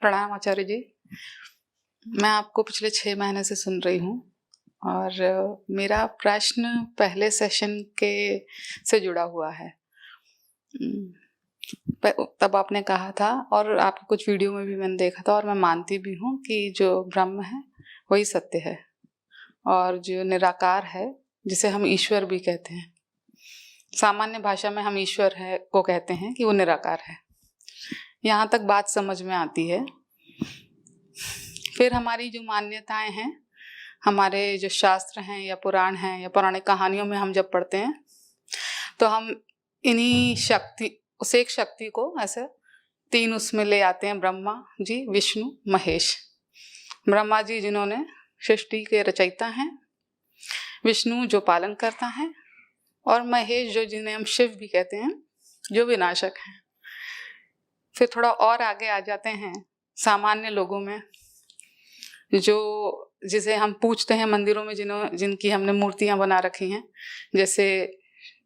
प्रणाम आचार्य जी। मैं आपको पिछले 6 महीने से सुन रही हूँ और मेरा प्रश्न पहले सेशन के से जुड़ा हुआ है। तब आपने कहा था और आपके कुछ वीडियो में भी मैंने देखा था और मैं मानती भी हूँ कि जो ब्रह्म है वही सत्य है और जो निराकार है जिसे हम ईश्वर भी कहते हैं, सामान्य भाषा में हम ईश्वर है को कहते हैं कि वो निराकार है। यहाँ तक बात समझ में आती है। फिर हमारी जो मान्यताएं हैं, हमारे जो शास्त्र हैं या पुराण हैं या पौराणिक कहानियों में हम जब पढ़ते हैं तो हम इन्हीं उस एक शक्ति को ऐसे 3 उसमें ले आते हैं, ब्रह्मा जी, विष्णु, महेश। ब्रह्मा जी जिन्होंने सृष्टि के रचयिता हैं, विष्णु जो पालन करता है और महेश जो जिन्हें हम शिव भी कहते हैं जो विनाशक हैं। फिर थोड़ा और आगे आ जाते हैं सामान्य लोगों में, जो जिसे हम पूजते हैं मंदिरों में, जिनकी हमने मूर्तियां बना रखी हैं, जैसे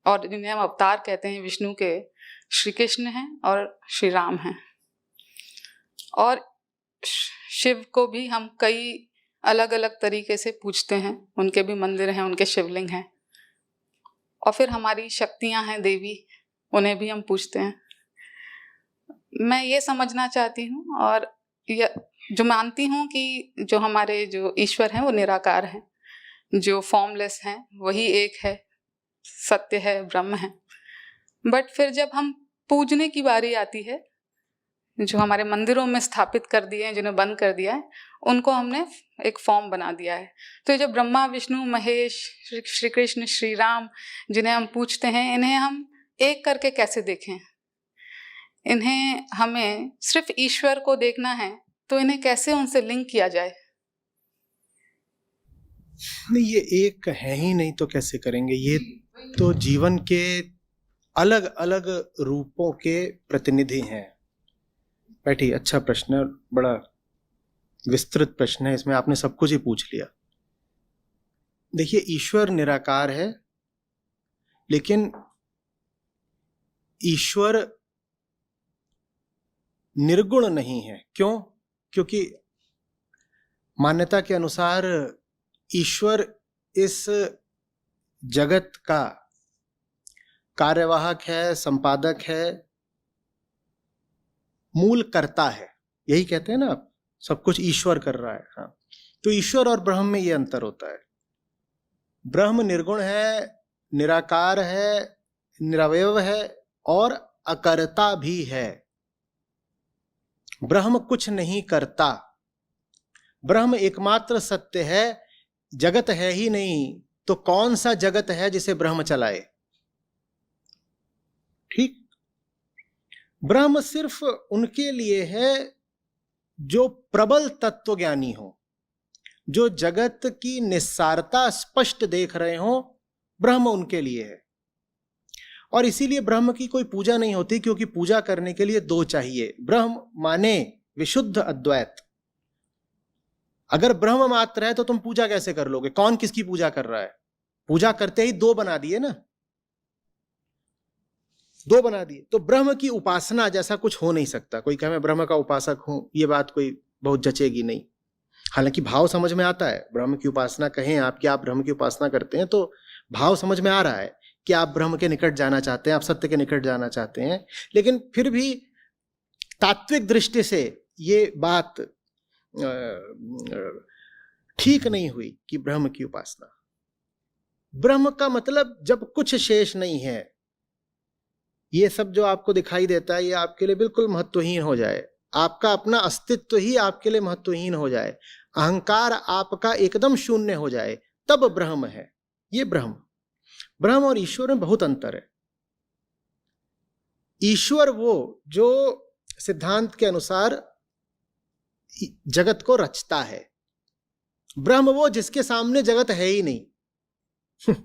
और जिन्हें हम अवतार कहते हैं विष्णु के, श्री कृष्ण हैं और श्री राम हैं। और शिव को भी हम कई अलग अलग तरीके से पूजते हैं, उनके भी मंदिर हैं, उनके शिवलिंग हैं। और फिर हमारी शक्तियां हैं देवी, उन्हें भी हम पूजते हैं। मैं ये समझना चाहती हूँ और जो मानती हूँ कि जो हमारे जो ईश्वर हैं वो निराकार हैं, जो फॉर्मलेस हैं, वही एक है, सत्य है, ब्रह्म है। बट फिर जब हम पूजने की बारी आती है, जो हमारे मंदिरों में स्थापित कर दिए हैं, जिन्हें बंद कर दिया है, उनको हमने एक फॉर्म बना दिया है। तो ये जो ब्रह्मा, विष्णु, महेश, श्री कृष्ण, श्री राम जिन्हें हम पूजते हैं, इन्हें हम एक करके कैसे देखें? इन्हें हमें सिर्फ ईश्वर को देखना है तो इन्हें कैसे उनसे लिंक किया जाए? नहीं, ये एक है ही नहीं तो कैसे करेंगे? ये तो जीवन के अलग अलग रूपों के प्रतिनिधि हैं। बैठी, अच्छा प्रश्न है, बड़ा विस्तृत प्रश्न है, इसमें आपने सब कुछ ही पूछ लिया। देखिए, ईश्वर निराकार है, लेकिन ईश्वर निर्गुण नहीं है। क्यों? क्योंकि मान्यता के अनुसार ईश्वर इस जगत का कार्यवाहक है, संपादक है, मूल कर्ता है। यही कहते हैं ना आप, सब कुछ ईश्वर कर रहा है। हाँ, तो ईश्वर और ब्रह्म में ये अंतर होता है। ब्रह्म निर्गुण है, निराकार है, निरवयव है और अकर्ता भी है। ब्रह्म कुछ नहीं करता। ब्रह्म एकमात्र सत्य है। जगत है ही नहीं तो कौन सा जगत है जिसे ब्रह्म चलाए? ठीक, ब्रह्म सिर्फ उनके लिए है जो प्रबल तत्वज्ञानी हो, जो जगत की निस्सारता स्पष्ट देख रहे हो। ब्रह्म उनके लिए है। और इसीलिए ब्रह्म की कोई पूजा नहीं होती, क्योंकि पूजा करने के लिए 2 चाहिए। ब्रह्म माने विशुद्ध अद्वैत। अगर ब्रह्म मात्र है तो तुम पूजा कैसे कर लोगे? कौन किसकी पूजा कर रहा है? पूजा करते ही 2 बना दिए ना, 2 बना दिए। तो ब्रह्म की उपासना जैसा कुछ हो नहीं सकता। कोई कहे मैं ब्रह्म का उपासक हूं, ये बात कोई बहुत जचेगी नहीं। हालांकि भाव समझ में आता है। ब्रह्म की उपासना कहें आप कि आप ब्रह्म की उपासना करते हैं, तो भाव समझ में आ रहा है कि आप ब्रह्म के निकट जाना चाहते हैं, आप सत्य के निकट जाना चाहते हैं। लेकिन फिर भी तात्विक दृष्टि से ये बात ठीक नहीं हुई कि ब्रह्म की उपासना। ब्रह्म का मतलब जब कुछ शेष नहीं है, ये सब जो आपको दिखाई देता है ये आपके लिए बिल्कुल महत्वहीन हो जाए, आपका अपना अस्तित्व ही आपके लिए महत्वहीन हो जाए, अहंकार आपका एकदम शून्य हो जाए, तब ब्रह्म है। ये ब्रह्म और ईश्वर में बहुत अंतर है। ईश्वर वो जो सिद्धांत के अनुसार जगत को रचता है। ब्रह्म वो जिसके सामने जगत है ही नहीं।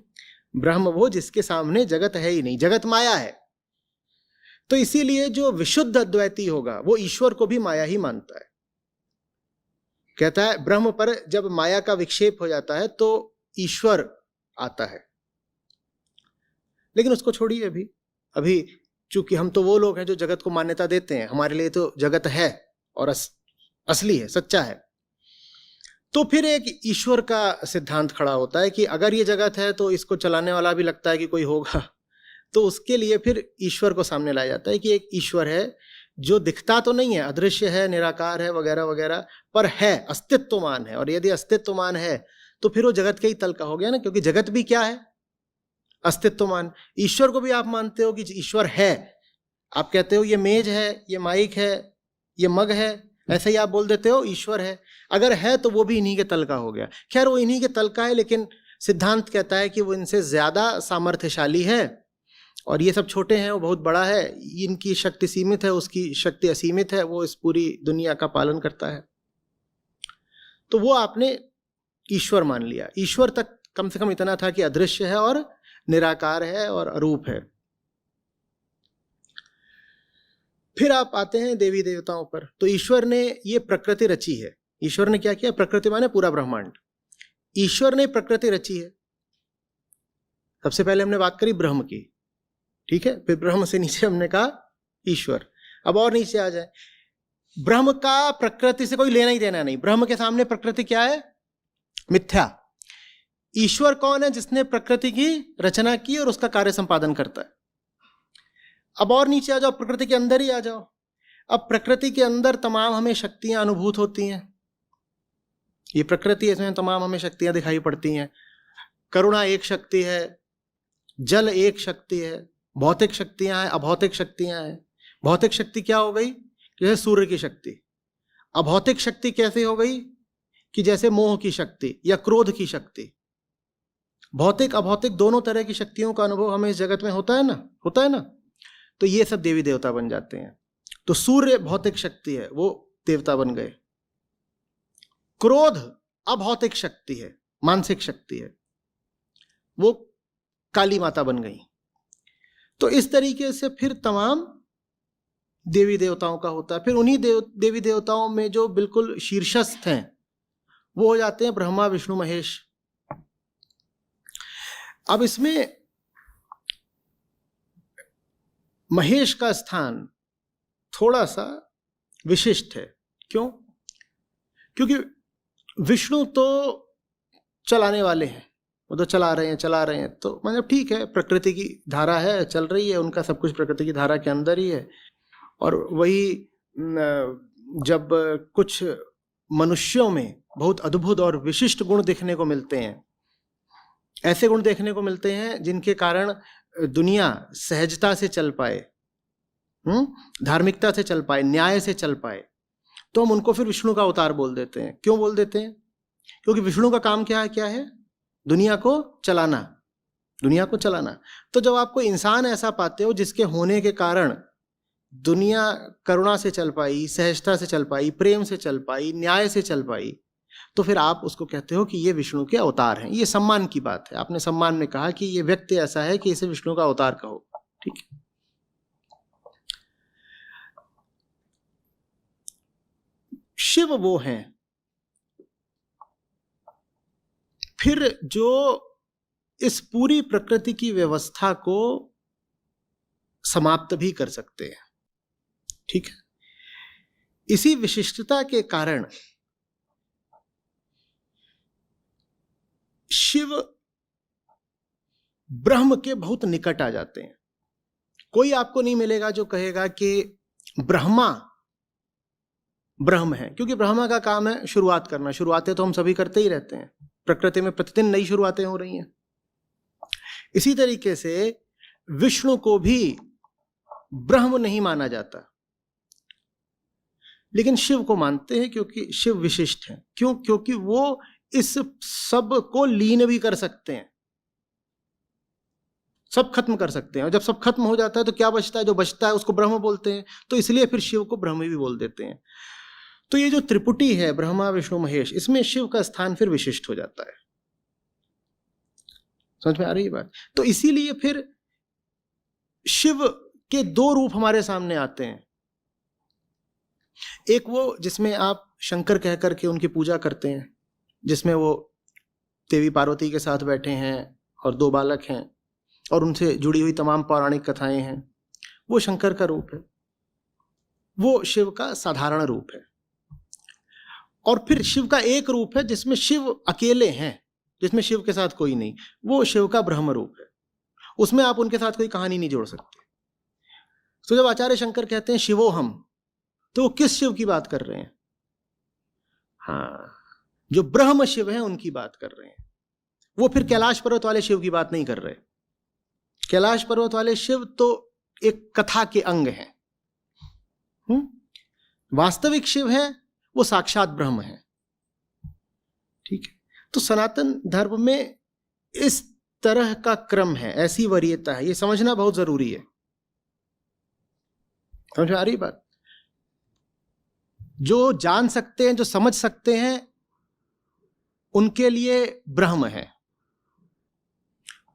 ब्रह्म वो जिसके सामने जगत है ही नहीं, जगत माया है। तो इसीलिए जो विशुद्ध अद्वैती होगा वो ईश्वर को भी माया ही मानता है। कहता है ब्रह्म पर जब माया का विक्षेप हो जाता है तो ईश्वर आता है। लेकिन उसको छोड़िए, अभी चूंकि हम तो वो लोग हैं जो जगत को मान्यता देते हैं, हमारे लिए तो जगत है और असली है, सच्चा है। तो फिर एक ईश्वर का सिद्धांत खड़ा होता है कि अगर ये जगत है तो इसको चलाने वाला भी लगता है कि कोई होगा, तो उसके लिए फिर ईश्वर को सामने लाया जाता है कि एक ईश्वर है जो दिखता तो नहीं है, अदृश्य है, निराकार है, वगैरह वगैरह, पर है, अस्तित्वमान है। और यदि अस्तित्वमान है तो फिर वो जगत के ही तल का हो गया ना, क्योंकि जगत भी क्या है? अस्तित्वमान। ईश्वर को भी आप मानते हो कि ईश्वर है, आप कहते हो ये मेज है, ये माइक है, ये मग है, ऐसे ही आप बोल देते हो ईश्वर है। अगर है तो वो भी इन्हीं के तल का हो गया। खैर वो इन्हीं के तल का है, लेकिन सिद्धांत कहता है कि वो इनसे ज्यादा सामर्थ्यशाली है और ये सब छोटे हैं, वो बहुत बड़ा है, इनकी शक्ति सीमित है, उसकी शक्ति असीमित है, वो इस पूरी दुनिया का पालन करता है। तो वो आपने ईश्वर मान लिया। ईश्वर तक कम से कम इतना था कि अदृश्य है और निराकार है और अरूप है। फिर आप आते हैं देवी देवताओं पर। तो ईश्वर ने ये प्रकृति रची है। ईश्वर ने क्या किया? प्रकृति माने पूरा ब्रह्मांड। ईश्वर ने प्रकृति रची है। सबसे पहले हमने बात करी ब्रह्म की, ठीक है, फिर ब्रह्म से नीचे हमने कहा ईश्वर। अब और नीचे आ जाए, ब्रह्म का प्रकृति से कोई लेना ही देना नहीं। ब्रह्म के सामने प्रकृति क्या है? मिथ्या। ईश्वर कौन है? जिसने प्रकृति की रचना की और उसका कार्य संपादन करता है। अब और नीचे आ जाओ, प्रकृति के अंदर ही आ जाओ। अब प्रकृति के अंदर तमाम हमें शक्तियां अनुभूत होती हैं। ये प्रकृति है, इसमें तमाम हमें शक्तियां दिखाई पड़ती हैं। करुणा एक शक्ति है, जल एक शक्ति है, भौतिक शक्तियां हैं, अभौतिक शक्तियां हैं। भौतिक शक्ति क्या हो गई? जैसे सूर्य की शक्ति। अभौतिक शक्ति कैसे हो गई? कि जैसे मोह की शक्ति या क्रोध की शक्ति। भौतिक अभौतिक दोनों तरह की शक्तियों का अनुभव हमें इस जगत में होता है ना, होता है ना। तो ये सब देवी देवता बन जाते हैं। तो सूर्य भौतिक शक्ति है, वो देवता बन गए। क्रोध अभौतिक शक्ति है, मानसिक शक्ति है, वो काली माता बन गई। तो इस तरीके से फिर तमाम देवी देवताओं का होता है। फिर उन्हीं देवी देवताओं में जो बिल्कुल शीर्षस्थ हैं वो हो जाते हैं ब्रह्मा विष्णु महेश। अब इसमें महेश का स्थान थोड़ा सा विशिष्ट है। क्यों? क्योंकि विष्णु तो चलाने वाले हैं, वो तो चला रहे हैं, तो मतलब ठीक है, प्रकृति की धारा है, चल रही है, उनका सब कुछ प्रकृति की धारा के अंदर ही है। और वही जब कुछ मनुष्यों में बहुत अद्भुत और विशिष्ट गुण देखने को मिलते हैं, ऐसे गुण देखने को मिलते हैं जिनके कारण दुनिया सहजता से चल पाए, धार्मिकता से चल पाए, न्याय से चल पाए, तो हम उनको फिर विष्णु का अवतार बोल देते हैं। क्यों बोल देते हैं? क्योंकि विष्णु का काम क्या है? दुनिया को चलाना, दुनिया को चलाना। तो जब आप कोई इंसान ऐसा पाते हो जिसके होने के कारण दुनिया करुणा से चल पाई, सहजता से चल पाई, प्रेम से चल पाई, न्याय से चल पाई, तो फिर आप उसको कहते हो कि ये विष्णु के अवतार हैं। ये सम्मान की बात है। आपने सम्मान में कहा कि ये व्यक्ति ऐसा है कि इसे विष्णु का अवतार कहो, ठीक है। शिव वो हैं फिर जो इस पूरी प्रकृति की व्यवस्था को समाप्त भी कर सकते हैं, ठीक है। इसी विशिष्टता के कारण शिव ब्रह्म के बहुत निकट आ जाते हैं। कोई आपको नहीं मिलेगा जो कहेगा कि ब्रह्मा ब्रह्म है, क्योंकि ब्रह्मा का काम है शुरुआत करना। शुरुआतें तो हम सभी करते ही रहते हैं, प्रकृति में प्रतिदिन नई शुरुआतें हो रही हैं। इसी तरीके से विष्णु को भी ब्रह्म नहीं माना जाता, लेकिन शिव को मानते हैं, क्योंकि शिव विशिष्ट है। क्यों? क्योंकि वो इस सब को लीन भी कर सकते हैं, सब खत्म कर सकते हैं। और जब सब खत्म हो जाता है तो क्या बचता है? जो बचता है उसको ब्रह्म बोलते हैं। तो इसलिए फिर शिव को ब्रह्म भी बोल देते हैं। तो ये जो त्रिपुटी है, ब्रह्मा विष्णु महेश, इसमें शिव का स्थान फिर विशिष्ट हो जाता है। समझ में आ रही है बात? तो इसीलिए फिर शिव के दो रूप हमारे सामने आते हैं। एक वो जिसमें आप शंकर कह करके उनकी पूजा करते हैं, जिसमें वो देवी पार्वती के साथ बैठे हैं और दो बालक हैं और उनसे जुड़ी हुई तमाम पौराणिक कथाएं हैं, वो शंकर का रूप है, वो शिव का साधारण रूप है। और फिर शिव का एक रूप है जिसमें शिव अकेले हैं, जिसमें शिव के साथ कोई नहीं, वो शिव का ब्रह्म रूप है। उसमें आप उनके साथ कोई कहानी नहीं जोड़ सकते। तो जब आचार्य शंकर कहते हैं शिवो हम, तो वो किस शिव की बात कर रहे हैं? हाँ, जो ब्रह्म शिव हैं उनकी बात कर रहे हैं। वो फिर कैलाश पर्वत वाले शिव की बात नहीं कर रहे। कैलाश पर्वत वाले शिव तो एक कथा के अंग हैं। वास्तविक शिव हैं वो साक्षात ब्रह्म हैं। ठीक है, तो सनातन धर्म में इस तरह का क्रम है, ऐसी वरीयता है, ये समझना बहुत जरूरी है। समझ में आ रही बात? जो जान सकते हैं, जो समझ सकते हैं, उनके लिए ब्रह्म है।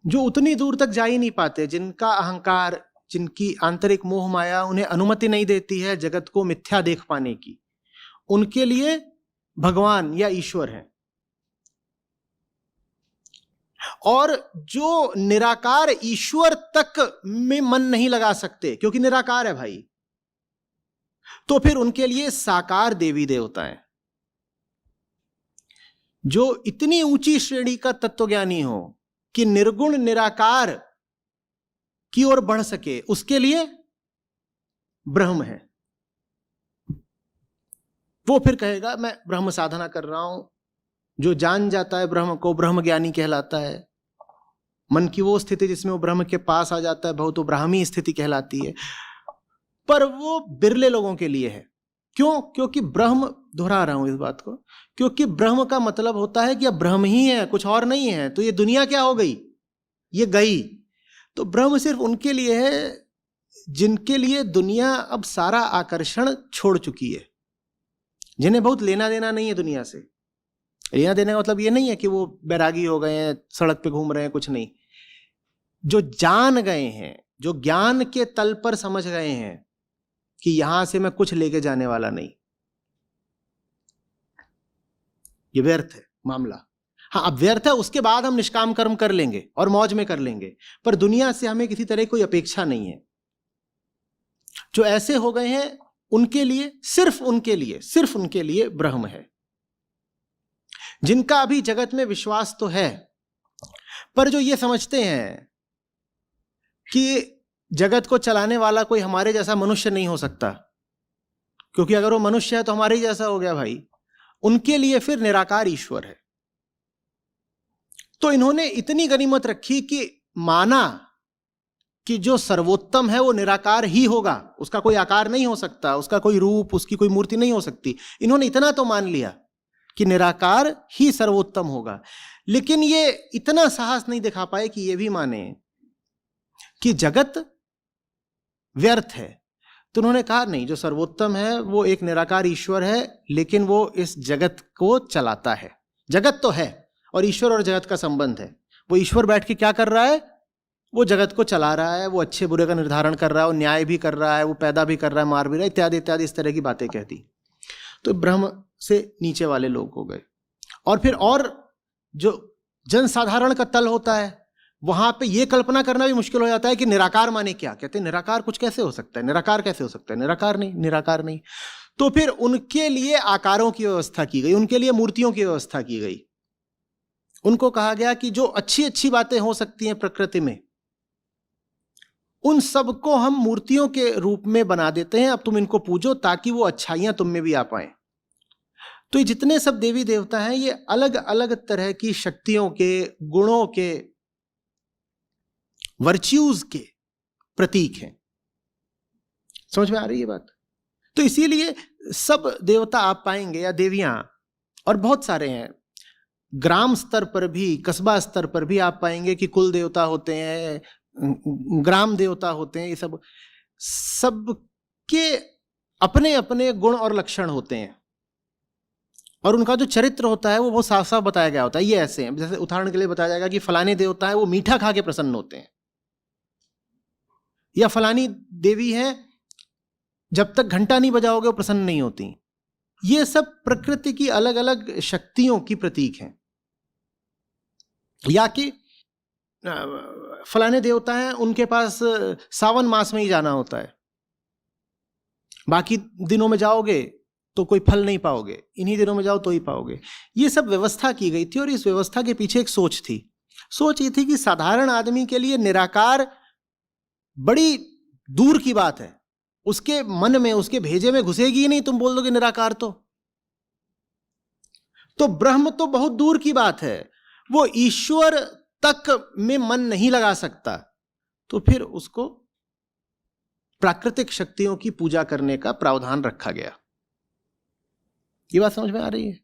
जो उतनी दूर तक जा ही नहीं पाते, जिनका अहंकार, जिनकी आंतरिक मोह माया उन्हें अनुमति नहीं देती है जगत को मिथ्या देख पाने की, उनके लिए भगवान या ईश्वर है। और जो निराकार ईश्वर तक में मन नहीं लगा सकते क्योंकि निराकार है भाई, तो फिर उनके लिए साकार देवी देवता है। जो इतनी ऊंची श्रेणी का तत्वज्ञानी हो कि निर्गुण निराकार की ओर बढ़ सके, उसके लिए ब्रह्म है। वो फिर कहेगा मैं ब्रह्म साधना कर रहा हूं। जो जान जाता है ब्रह्म को, ब्रह्म ज्ञानी कहलाता है। मन की वो स्थिति जिसमें वो ब्रह्म के पास आ जाता है, बहुत ब्राह्मी स्थिति कहलाती है। पर वो बिरले लोगों के लिए है। क्यों? क्योंकि ब्रह्म, दोहरा रहा हूं इस बात को, क्योंकि ब्रह्म का मतलब होता है कि अब ब्रह्म ही है, कुछ और नहीं है। तो ये दुनिया क्या हो गई? ये गई। तो ब्रह्म सिर्फ उनके लिए है जिनके लिए दुनिया अब सारा आकर्षण छोड़ चुकी है, जिन्हें बहुत लेना देना नहीं है दुनिया से। लेना देने का मतलब ये नहीं है कि वो बैरागी हो गए हैं, सड़क पे घूम रहे हैं, कुछ नहीं। जो जान गए हैं, जो ज्ञान के तल पर समझ गए हैं कि यहां से मैं कुछ लेके जाने वाला नहीं, ये व्यर्थ है मामला। हाँ, अब व्यर्थ है, उसके बाद हम निष्काम कर्म कर लेंगे और मौज में कर लेंगे, पर दुनिया से हमें किसी तरह कोई अपेक्षा नहीं है। जो ऐसे हो गए हैं उनके लिए, सिर्फ उनके लिए ब्रह्म है। जिनका अभी जगत में विश्वास तो है, पर जो ये समझते हैं कि जगत को चलाने वाला कोई हमारे जैसा मनुष्य नहीं हो सकता, क्योंकि अगर वो मनुष्य है तो हमारे ही जैसा हो गया भाई, उनके लिए फिर निराकार ईश्वर है। तो इन्होंने इतनी गनीमत रखी कि माना कि जो सर्वोत्तम है वो निराकार ही होगा, उसका कोई आकार नहीं हो सकता, उसका कोई रूप, उसकी कोई मूर्ति नहीं हो सकती। इन्होंने इतना तो मान लिया कि निराकार ही सर्वोत्तम होगा, लेकिन ये इतना साहस नहीं दिखा पाए कि ये भी माने कि जगत व्यर्थ है। तो उन्होंने कहा नहीं, जो सर्वोत्तम है वो एक निराकार ईश्वर है, लेकिन वो इस जगत को चलाता है। जगत तो है और ईश्वर और जगत का संबंध है। वो ईश्वर बैठ के क्या कर रहा है? वो जगत को चला रहा है, वो अच्छे बुरे का निर्धारण कर रहा है, वो न्याय भी कर रहा है, वो पैदा भी कर रहा है, मार भी रहा है, इत्यादि इत्यादि इस तरह की बातें कहती। तो ब्रह्म से नीचे वाले लोग हो गए। और फिर और जो जनसाधारण का तल होता है, वहां पे ये कल्पना करना भी मुश्किल हो जाता है कि निराकार माने क्या। कहते हैं निराकार कुछ कैसे हो सकता है, निराकार कैसे हो सकता है, निराकार नहीं, निराकार नहीं। तो फिर उनके लिए आकारों की व्यवस्था की गई, उनके लिए मूर्तियों की व्यवस्था की गई। उनको कहा गया कि जो अच्छी अच्छी बातें हो सकती हैं प्रकृति में, उन सबको हम मूर्तियों के रूप में बना देते हैं, अब तुम इनको पूजो ताकि वो अच्छाइयां तुम में भी आ पाए। तो ये जितने सब देवी देवता हैं, ये अलग अलग तरह की शक्तियों के, गुणों के, वर्च्यूज के प्रतीक हैं। समझ में आ रही है बात? तो इसीलिए सब देवता आप पाएंगे या देवियां, और बहुत सारे हैं, ग्राम स्तर पर भी, कस्बा स्तर पर भी आप पाएंगे कि कुल देवता होते हैं, ग्राम देवता होते हैं। ये सब के अपने अपने गुण और लक्षण होते हैं, और उनका जो चरित्र होता है वो बहुत साफ साफ बताया गया होता है। ये ऐसे हैं, जैसे उदाहरण के लिए बताया जाएगा कि फलाने देवता है वो मीठा खा के प्रसन्न होते हैं, या फलानी देवी है जब तक घंटा नहीं बजाओगे वो प्रसन्न नहीं होती। ये सब प्रकृति की अलग अलग शक्तियों की प्रतीक हैं। या कि फलाने देवता हैं, उनके पास सावन मास में ही जाना होता है, बाकी दिनों में जाओगे तो कोई फल नहीं पाओगे, इन्हीं दिनों में जाओ तो ही पाओगे। ये सब व्यवस्था की गई थी और इस व्यवस्था के पीछे एक सोच थी। सोच ये थी कि साधारण आदमी के लिए निराकार बड़ी दूर की बात है, उसके मन में, उसके भेजे में घुसेगी ही नहीं, तुम बोल दोगे निराकार तो ब्रह्म तो बहुत दूर की बात है, वो ईश्वर तक में मन नहीं लगा सकता, तो फिर उसको प्राकृतिक शक्तियों की पूजा करने का प्रावधान रखा गया। ये बात समझ में आ रही है?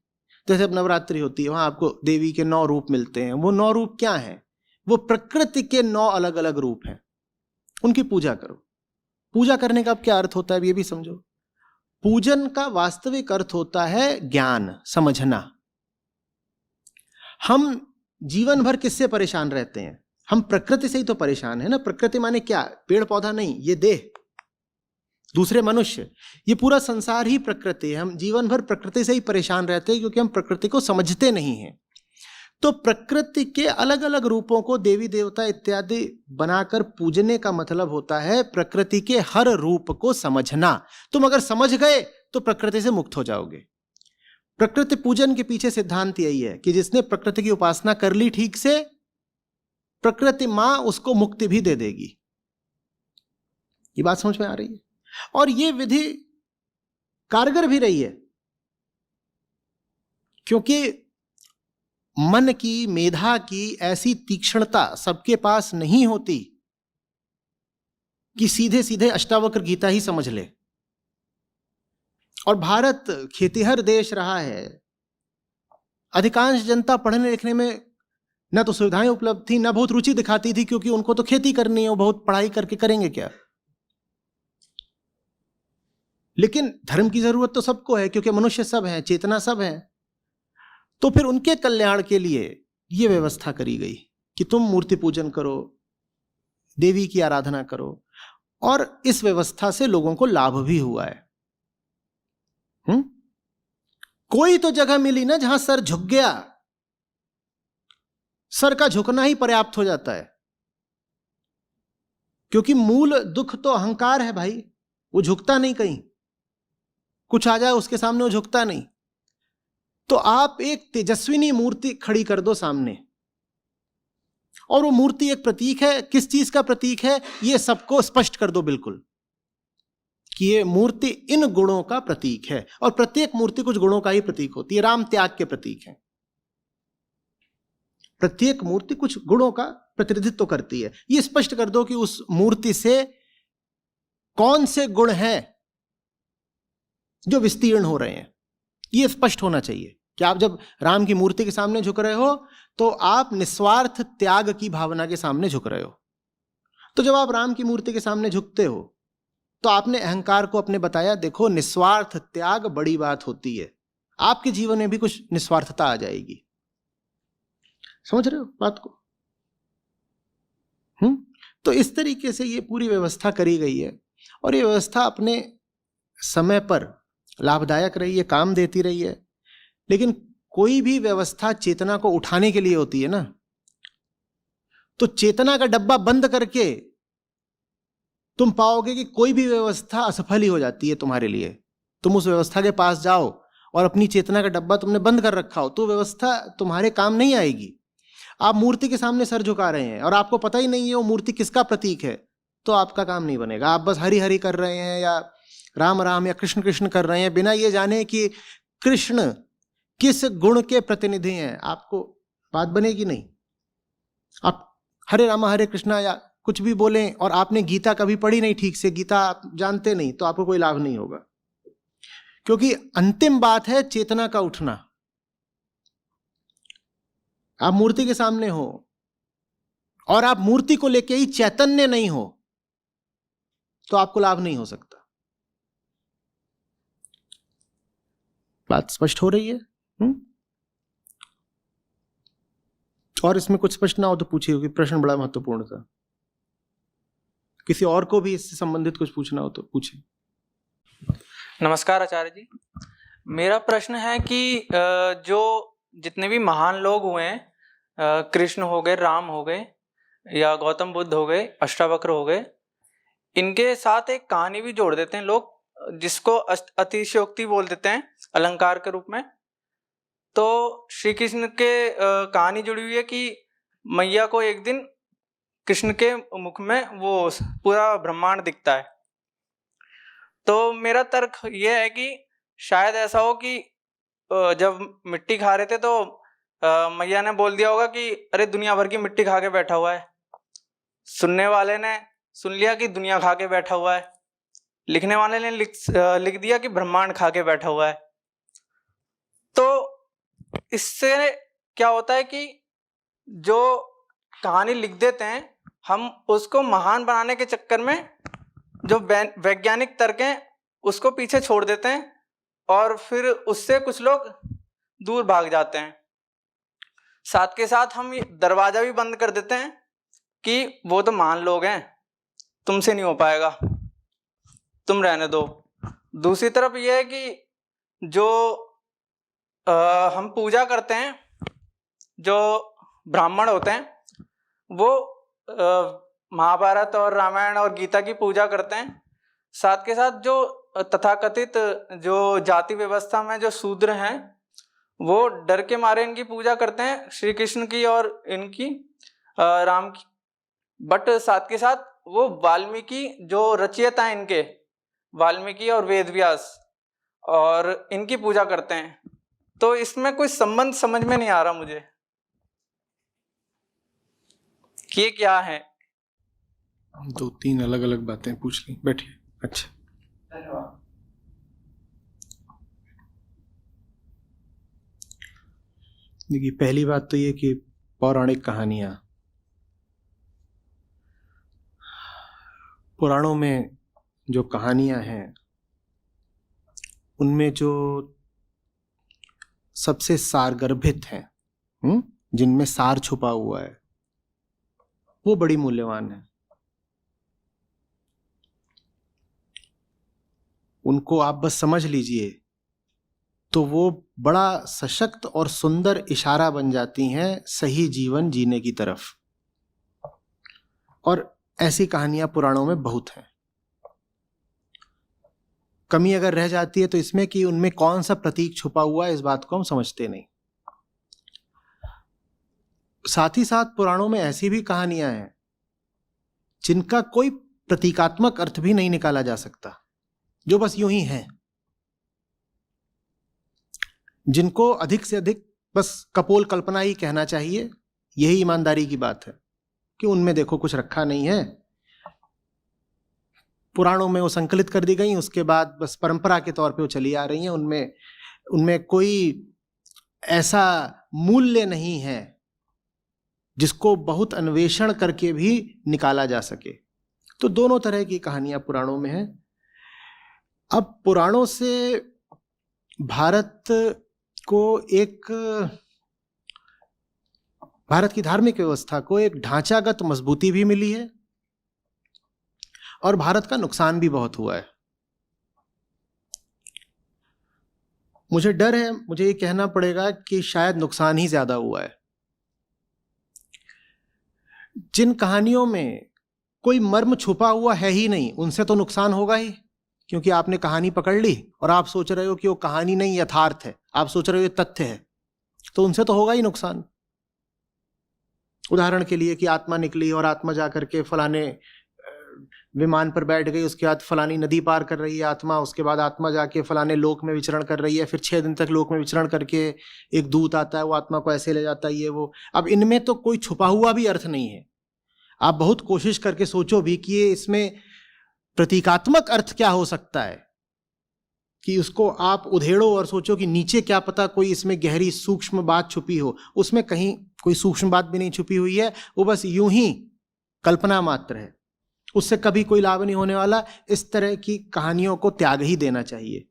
जैसे अब नवरात्रि होती है, वहां आपको देवी के 9 रूप मिलते हैं। वो 9 रूप क्या हैं? वो प्रकृति के 9 अलग अलग रूप हैं, उनकी पूजा करो। पूजा करने का अब क्या अर्थ होता है, ये भी समझो। पूजन का वास्तविक अर्थ होता है ज्ञान, समझना। हम जीवन भर किससे परेशान रहते हैं? हम प्रकृति से ही तो परेशान है ना। प्रकृति माने क्या? पेड़ पौधा नहीं, ये देह, दूसरे मनुष्य, ये पूरा संसार ही प्रकृति है। हम जीवन भर प्रकृति से ही परेशान रहते हैं क्योंकि हम प्रकृति को समझते नहीं हैं। तो प्रकृति के अलग अलग रूपों को देवी देवता इत्यादि बनाकर पूजने का मतलब होता है प्रकृति के हर रूप को समझना। तुम अगर समझ गए तो प्रकृति से मुक्त हो जाओगे। प्रकृति पूजन के पीछे सिद्धांत यही है कि जिसने प्रकृति की उपासना कर ली ठीक से, प्रकृति मां उसको मुक्ति भी दे देगी। ये बात समझ में आ रही है? और ये विधि कारगर भी रही है, क्योंकि मन की, मेधा की ऐसी तीक्ष्णता सबके पास नहीं होती कि सीधे सीधे अष्टावक्र गीता ही समझ ले। और भारत खेतीहर देश रहा है। अधिकांश जनता पढ़ने लिखने में न तो सुविधाएं उपलब्ध थी, न बहुत रुचि दिखाती थी, क्योंकि उनको तो खेती करनी है, बहुत पढ़ाई करके करेंगे क्या। लेकिन धर्म की जरूरत तो सबको है, क्योंकि मनुष्य सब हैं, चेतना सब है। तो फिर उनके कल्याण के लिए यह व्यवस्था करी गई कि तुम मूर्ति पूजन करो, देवी की आराधना करो। और इस व्यवस्था से लोगों को लाभ भी हुआ है। कोई तो जगह मिली ना जहां सर झुक गया। सर का झुकना ही पर्याप्त हो जाता है, क्योंकि मूल दुख तो अहंकार है भाई। वो झुकता नहीं, कहीं कुछ आ जाए उसके सामने वो झुकता नहीं। तो आप एक तेजस्विनी मूर्ति खड़ी कर दो सामने, और वो मूर्ति एक प्रतीक है। किस चीज का प्रतीक है, ये सबको स्पष्ट कर दो बिल्कुल कि ये मूर्ति इन गुणों का प्रतीक है। और प्रत्येक मूर्ति कुछ गुणों का ही प्रतीक होती है। राम त्याग के प्रतीक है। प्रत्येक मूर्ति कुछ गुणों का प्रतिनिधित्व करती है। ये स्पष्ट कर दो कि उस मूर्ति से कौन से गुण हैं जो विस्तीर्ण हो रहे हैं। ये स्पष्ट होना चाहिए कि आप जब राम की मूर्ति के सामने झुक रहे हो तो आप निस्वार्थ त्याग की भावना के सामने झुक रहे हो। तो जब आप राम की मूर्ति के सामने झुकते हो तो आपने अहंकार को अपने बताया, देखो निस्वार्थ त्याग बड़ी बात होती है। आपके जीवन में भी कुछ निस्वार्थता आ जाएगी। समझ रहे हो बात को? तो इस तरीके से ये पूरी व्यवस्था करी गई है, और ये व्यवस्था अपने समय पर लाभदायक रही है, काम देती रही है। लेकिन कोई भी व्यवस्था चेतना को उठाने के लिए होती है ना, तो चेतना का डब्बा बंद करके तुम पाओगे कि कोई भी व्यवस्था असफल ही हो जाती है तुम्हारे लिए। तुम उस व्यवस्था के पास जाओ और अपनी चेतना का डब्बा तुमने बंद कर रखा हो तो व्यवस्था तुम्हारे काम नहीं आएगी। आप मूर्ति के सामने सर झुका रहे हैं और आपको पता ही नहीं है वो मूर्ति किसका प्रतीक है, तो आपका काम नहीं बनेगा। आप बस हरि हरि कर रहे हैं या राम राम या कृष्ण कृष्ण कर रहे हैं, बिना ये जाने कि कृष्ण किस गुण के प्रतिनिधि हैं, आपको बात बनेगी नहीं। आप हरे रामा हरे कृष्णा या कुछ भी बोलें और आपने गीता कभी पढ़ी नहीं ठीक से, गीता आप जानते नहीं, तो आपको कोई लाभ नहीं होगा। क्योंकि अंतिम बात है चेतना का उठना। आप मूर्ति के सामने हो और आप मूर्ति को लेके ही चैतन्य नहीं हो तो आपको लाभ नहीं हो सकता। बात स्पष्ट हो रही है? और इसमें कुछ स्पष्ट ना हो तो पूछिए, क्योंकि प्रश्न बड़ा महत्वपूर्ण था। किसी और को भी इससे संबंधित कुछ पूछना हो तो पूछिए। नमस्कार आचार्य जी, मेरा प्रश्न है कि जो जितने भी महान लोग हुए हैं, कृष्ण हो गए, राम हो गए या गौतम बुद्ध हो गए, अष्टावक्र हो गए, इनके साथ एक कहानी भी जोड़ देते हैं लोग। जिसको अतिशयोक्ति बोल देते हैं अलंकार के रूप में। तो श्री कृष्ण के कहानी जुड़ी हुई है कि मैया को एक दिन कृष्ण के मुख में वो पूरा ब्रह्मांड दिखता है। तो मेरा तर्क ये है कि शायद ऐसा हो कि जब मिट्टी खा रहे थे तो मैया ने बोल दिया होगा कि अरे दुनिया भर की मिट्टी खा के बैठा हुआ है। सुनने वाले ने सुन लिया कि दुनिया खा के बैठा हुआ है, लिखने वाले ने लिख दिया कि ब्रह्मांड खा के बैठा हुआ है। तो इससे क्या होता है कि जो कहानी लिख देते हैं हम उसको महान बनाने के चक्कर में जो वैज्ञानिक तर्क हैं उसको पीछे छोड़ देते हैं और फिर उससे कुछ लोग दूर भाग जाते हैं। साथ के साथ हम दरवाजा भी बंद कर देते हैं कि वो तो महान लोग हैं, तुमसे नहीं हो पाएगा, तुम रहने दो। दूसरी तरफ ये है कि जो हम पूजा करते हैं, जो ब्राह्मण होते हैं वो महाभारत और रामायण और गीता की पूजा करते हैं। साथ के साथ जो तथाकथित जो जाति व्यवस्था में जो शूद्र हैं वो डर के मारे इनकी पूजा करते हैं, श्री कृष्ण की और इनकी राम की। बट साथ के साथ वो वाल्मीकि जो रचयिता हैं इनके, वाल्मीकि और वेदव्यास, और इनकी पूजा करते हैं। तो इसमें कोई संबंध समझ में नहीं आ रहा मुझे कि ये क्या है। 2-3 अलग अलग बातें पूछ ली, बैठिए। अच्छा, धन्यवाद। देखिए, पहली बात तो ये कि पौराणिक कहानियां, पुराणों में जो कहानियां हैं उनमें जो सबसे सारगर्भित हैं, जिनमें सार छुपा हुआ है, वो बड़ी मूल्यवान है। उनको आप बस समझ लीजिए तो वो बड़ा सशक्त और सुंदर इशारा बन जाती हैं सही जीवन जीने की तरफ। और ऐसी कहानियां पुराणों में बहुत हैं। कमी अगर रह जाती है तो इसमें कि उनमें कौन सा प्रतीक छुपा हुआ है, इस बात को हम समझते नहीं। साथ ही साथ पुराणों में ऐसी भी कहानियां हैं जिनका कोई प्रतीकात्मक अर्थ भी नहीं निकाला जा सकता, जो बस यूं ही हैं, जिनको अधिक से अधिक बस कपोल कल्पना ही कहना चाहिए। यही ईमानदारी की बात है कि उनमें देखो कुछ रखा नहीं है, पुराणों में वो संकलित कर दी गई, उसके बाद बस परंपरा के तौर पे वो चली आ रही हैं। उनमें कोई ऐसा मूल्य नहीं है जिसको बहुत अन्वेषण करके भी निकाला जा सके। तो दोनों तरह की कहानियां पुराणों में हैं। अब पुराणों से भारत की धार्मिक व्यवस्था को एक ढांचागत मजबूती भी मिली है और भारत का नुकसान भी बहुत हुआ है। मुझे डर है, मुझे ये कहना पड़ेगा कि शायद नुकसान ही ज्यादा हुआ है। जिन कहानियों में कोई मर्म छुपा हुआ है ही नहीं, उनसे तो नुकसान होगा ही, क्योंकि आपने कहानी पकड़ ली और आप सोच रहे हो कि वो कहानी नहीं यथार्थ है, आप सोच रहे हो ये तथ्य है, तो उनसे तो होगा ही नुकसान। उदाहरण के लिए कि आत्मा निकली और आत्मा जाकर के फलाने विमान पर बैठ गई, उसके बाद फलानी नदी पार कर रही है आत्मा, उसके बाद आत्मा जाके फलाने लोक में विचरण कर रही है, फिर 6 दिन तक लोक में विचरण करके एक दूत आता है, वो आत्मा को ऐसे ले जाता है, ये वो। अब इनमें तो कोई छुपा हुआ भी अर्थ नहीं है। आप बहुत कोशिश करके सोचो भी कि ये इसमें प्रतीकात्मक अर्थ क्या हो सकता है, कि उसको आप उधेड़ो और सोचो कि नीचे क्या पता कोई इसमें गहरी सूक्ष्म बात छुपी हो। उसमें कहीं कोई सूक्ष्म बात भी नहीं छुपी हुई है, वो बस यूं ही कल्पना मात्र है, उससे कभी कोई लाभ नहीं होने वाला। इस तरह की कहानियों को त्याग ही देना चाहिए।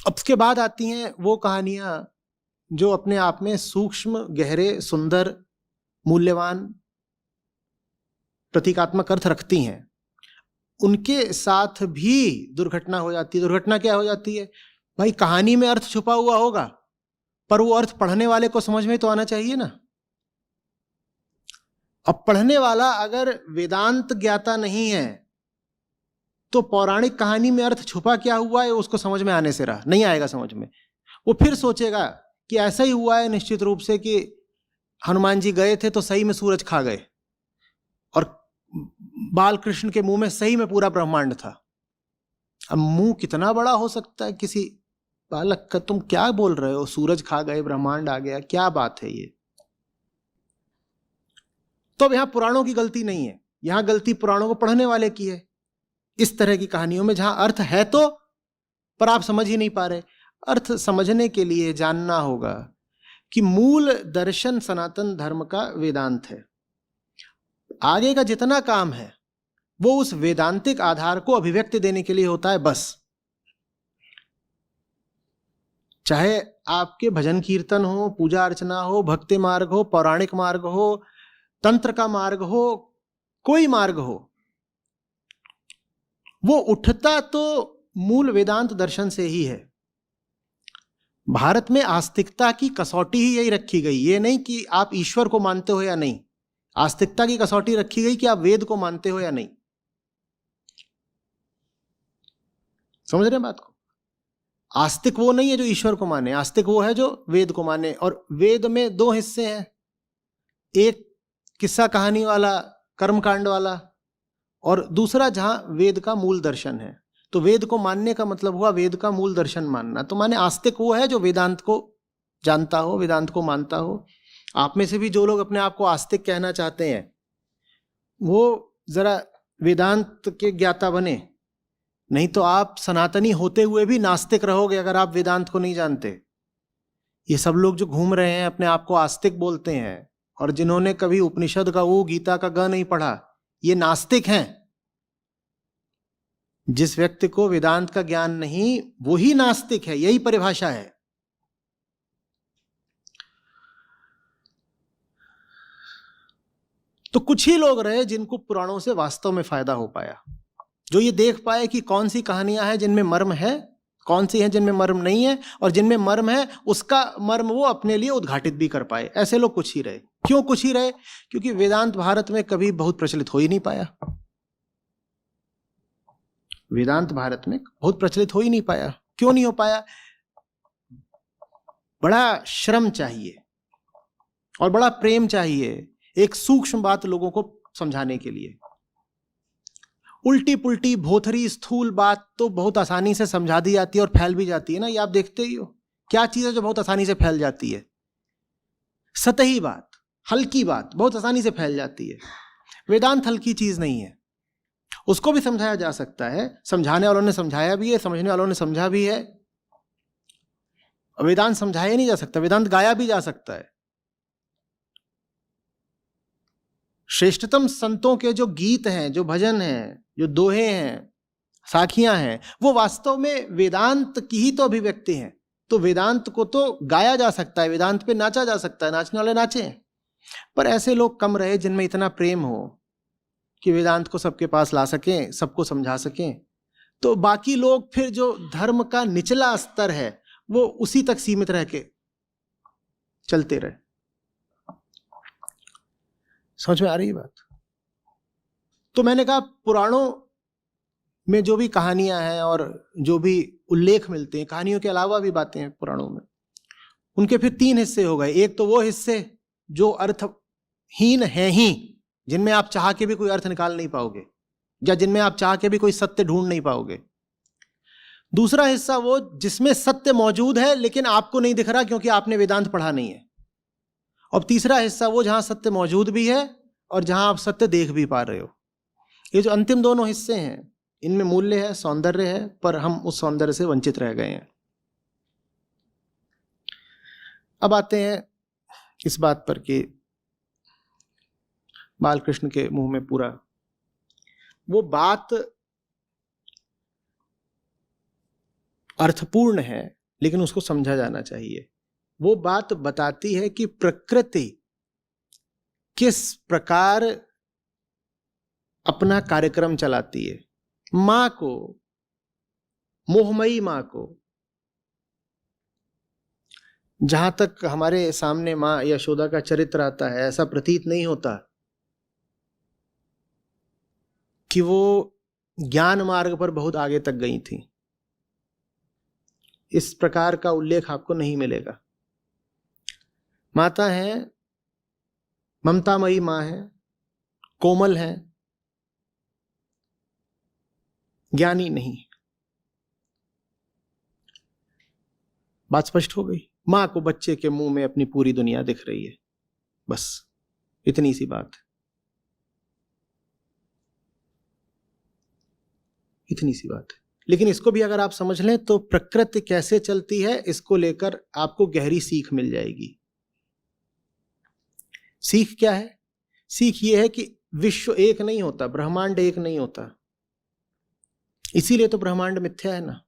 अब उसके बाद आती हैं वो कहानियां जो अपने आप में सूक्ष्म, गहरे, सुंदर, मूल्यवान प्रतीकात्मक अर्थ रखती हैं। उनके साथ भी दुर्घटना हो जाती है। दुर्घटना क्या हो जाती है भाई? कहानी में अर्थ छुपा हुआ होगा, पर वो अर्थ पढ़ने वाले को समझ में तो आना चाहिए ना। अब पढ़ने वाला अगर वेदांत ज्ञाता नहीं है तो पौराणिक कहानी में अर्थ छुपा क्या हुआ है उसको समझ में आने से रहा, नहीं आएगा समझ में। वो फिर सोचेगा कि ऐसा ही हुआ है निश्चित रूप से कि हनुमान जी गए थे तो सही में सूरज खा गए और बाल कृष्ण के मुंह में सही में पूरा ब्रह्मांड था। अब मुंह कितना बड़ा हो सकता है किसी बालक का, तुम क्या बोल रहे हो, सूरज खा गए ब्रह्मांड आ गया, क्या बात है ये। तो अब यहां पुराणों की गलती नहीं है, यहां गलती पुराणों को पढ़ने वाले की है। इस तरह की कहानियों में जहां अर्थ है तो पर आप समझ ही नहीं पा रहे। अर्थ समझने के लिए जानना होगा कि मूल दर्शन सनातन धर्म का वेदांत है। आगे का जितना काम है वो उस वेदांतिक आधार को अभिव्यक्ति देने के लिए होता है बस। चाहे आपके भजन कीर्तन हो, पूजा अर्चना हो, भक्ति मार्ग हो, पौराणिक मार्ग हो, तंत्र का मार्ग हो, कोई मार्ग हो, वो उठता तो मूल वेदांत दर्शन से ही है। भारत में आस्तिकता की कसौटी ही यही रखी गई, ये नहीं कि आप ईश्वर को मानते हो या नहीं, आस्तिकता की कसौटी रखी गई कि आप वेद को मानते हो या नहीं। समझ रहे हैं बात को? आस्तिक वो नहीं है जो ईश्वर को माने, आस्तिक वो है जो वेद को माने। और वेद में दो हिस्से हैं, एक किस्सा कहानी वाला, कर्मकांड वाला, और दूसरा जहां वेद का मूल दर्शन है। तो वेद को मानने का मतलब हुआ वेद का मूल दर्शन मानना। तो माने आस्तिक वो है जो वेदांत को जानता हो, वेदांत को मानता हो। आप में से भी जो लोग अपने आप को आस्तिक कहना चाहते हैं वो जरा वेदांत के ज्ञाता बने, नहीं तो आप सनातनी होते हुए भी नास्तिक रहोगे अगर आप वेदांत को नहीं जानते। ये सब लोग जो घूम रहे हैं अपने आप को आस्तिक बोलते हैं और जिन्होंने कभी उपनिषद का वो, गीता का ग नहीं पढ़ा, ये नास्तिक हैं। जिस व्यक्ति को वेदांत का ज्ञान नहीं वो ही नास्तिक है, यही परिभाषा है। तो कुछ ही लोग रहे जिनको पुराणों से वास्तव में फायदा हो पाया, जो ये देख पाए कि कौन सी कहानियां हैं जिनमें मर्म है, कौन सी हैं जिनमें मर्म नहीं है, और जिनमें मर्म है उसका मर्म वो अपने लिए उद्घाटित भी कर पाए। ऐसे लोग कुछ ही रहे। क्यों कुछ ही रहे? क्योंकि वेदांत भारत में कभी बहुत प्रचलित हो ही नहीं पाया। वेदांत भारत में बहुत प्रचलित हो ही नहीं पाया। क्यों नहीं हो पाया? बड़ा श्रम चाहिए और बड़ा प्रेम चाहिए एक सूक्ष्म बात लोगों को समझाने के लिए। उल्टी पुल्टी भोथरी स्थूल बात तो बहुत आसानी से समझा दी जाती है और फैल भी जाती है ना। ये आप देखते ही हो, क्या चीज है जो बहुत आसानी से फैल जाती है? सतही बात, हल्की बात बहुत आसानी से फैल जाती है। वेदांत हल्की चीज नहीं है, उसको भी समझाया जा सकता है, समझाने वालों ने समझाया भी है, समझने वालों ने समझा भी है। वेदांत समझाया नहीं जा सकता, वेदांत गाया भी जा सकता है। श्रेष्ठतम संतों के जो गीत हैं, जो भजन हैं, जो दोहे हैं, साखियां हैं, वो वास्तव में वेदांत की ही तो अभिव्यक्ति हैं। तो वेदांत को तो गाया जा सकता है, वेदांत पे नाचा जा सकता है, नाचने वाले नाचे। पर ऐसे लोग कम रहे जिनमें इतना प्रेम हो कि वेदांत को सबके पास ला सकें, सबको समझा सकें। तो बाकी लोग फिर जो धर्म का निचला स्तर है वो उसी तक सीमित रह के चलते रहे। समझ में आ रही है बात? तो मैंने कहा पुराणों में जो भी कहानियां हैं और जो भी उल्लेख मिलते हैं, कहानियों के अलावा भी बातें हैं पुराणों में, उनके फिर तीन हिस्से हो गए। एक तो वो हिस्से जो अर्थहीन हैं ही, जिनमें आप चाह के भी कोई अर्थ निकाल नहीं पाओगे, या जिनमें आप चाह के भी कोई सत्य ढूंढ नहीं पाओगे। दूसरा हिस्सा वो जिसमें सत्य मौजूद है लेकिन आपको नहीं दिख रहा क्योंकि आपने वेदांत पढ़ा नहीं है। और तीसरा हिस्सा वो जहां सत्य मौजूद भी है और जहां आप सत्य देख भी पा रहे हो। ये जो अंतिम दोनों हिस्से हैं, इनमें मूल्य है, सौंदर्य है, पर हम उस सौंदर्य से वंचित रह गए हैं। अब आते हैं इस बात पर कि बालकृष्ण के मुंह में पूरा वो बात अर्थपूर्ण है लेकिन उसको समझा जाना चाहिए। वो बात बताती है कि प्रकृति किस प्रकार अपना कार्यक्रम चलाती है। मां को, मोहमयी मां को, जहां तक हमारे सामने मां यशोदा का चरित्र आता है, ऐसा प्रतीत नहीं होता कि वो ज्ञान मार्ग पर बहुत आगे तक गई थी। इस प्रकार का उल्लेख आपको नहीं मिलेगा। माता है, ममतामयी माँ है, कोमल है, ज्ञानी नहीं। बात स्पष्ट हो गई। मां को बच्चे के मुंह में अपनी पूरी दुनिया दिख रही है, बस इतनी सी बात है, इतनी सी बात है। लेकिन इसको भी अगर आप समझ लें तो प्रकृति कैसे चलती है इसको लेकर आपको गहरी सीख मिल जाएगी। सीख क्या है? सीख ये है कि विश्व एक नहीं होता, ब्रह्मांड एक नहीं होता। इसीलिए तो ब्रह्मांड मिथ्या है ना।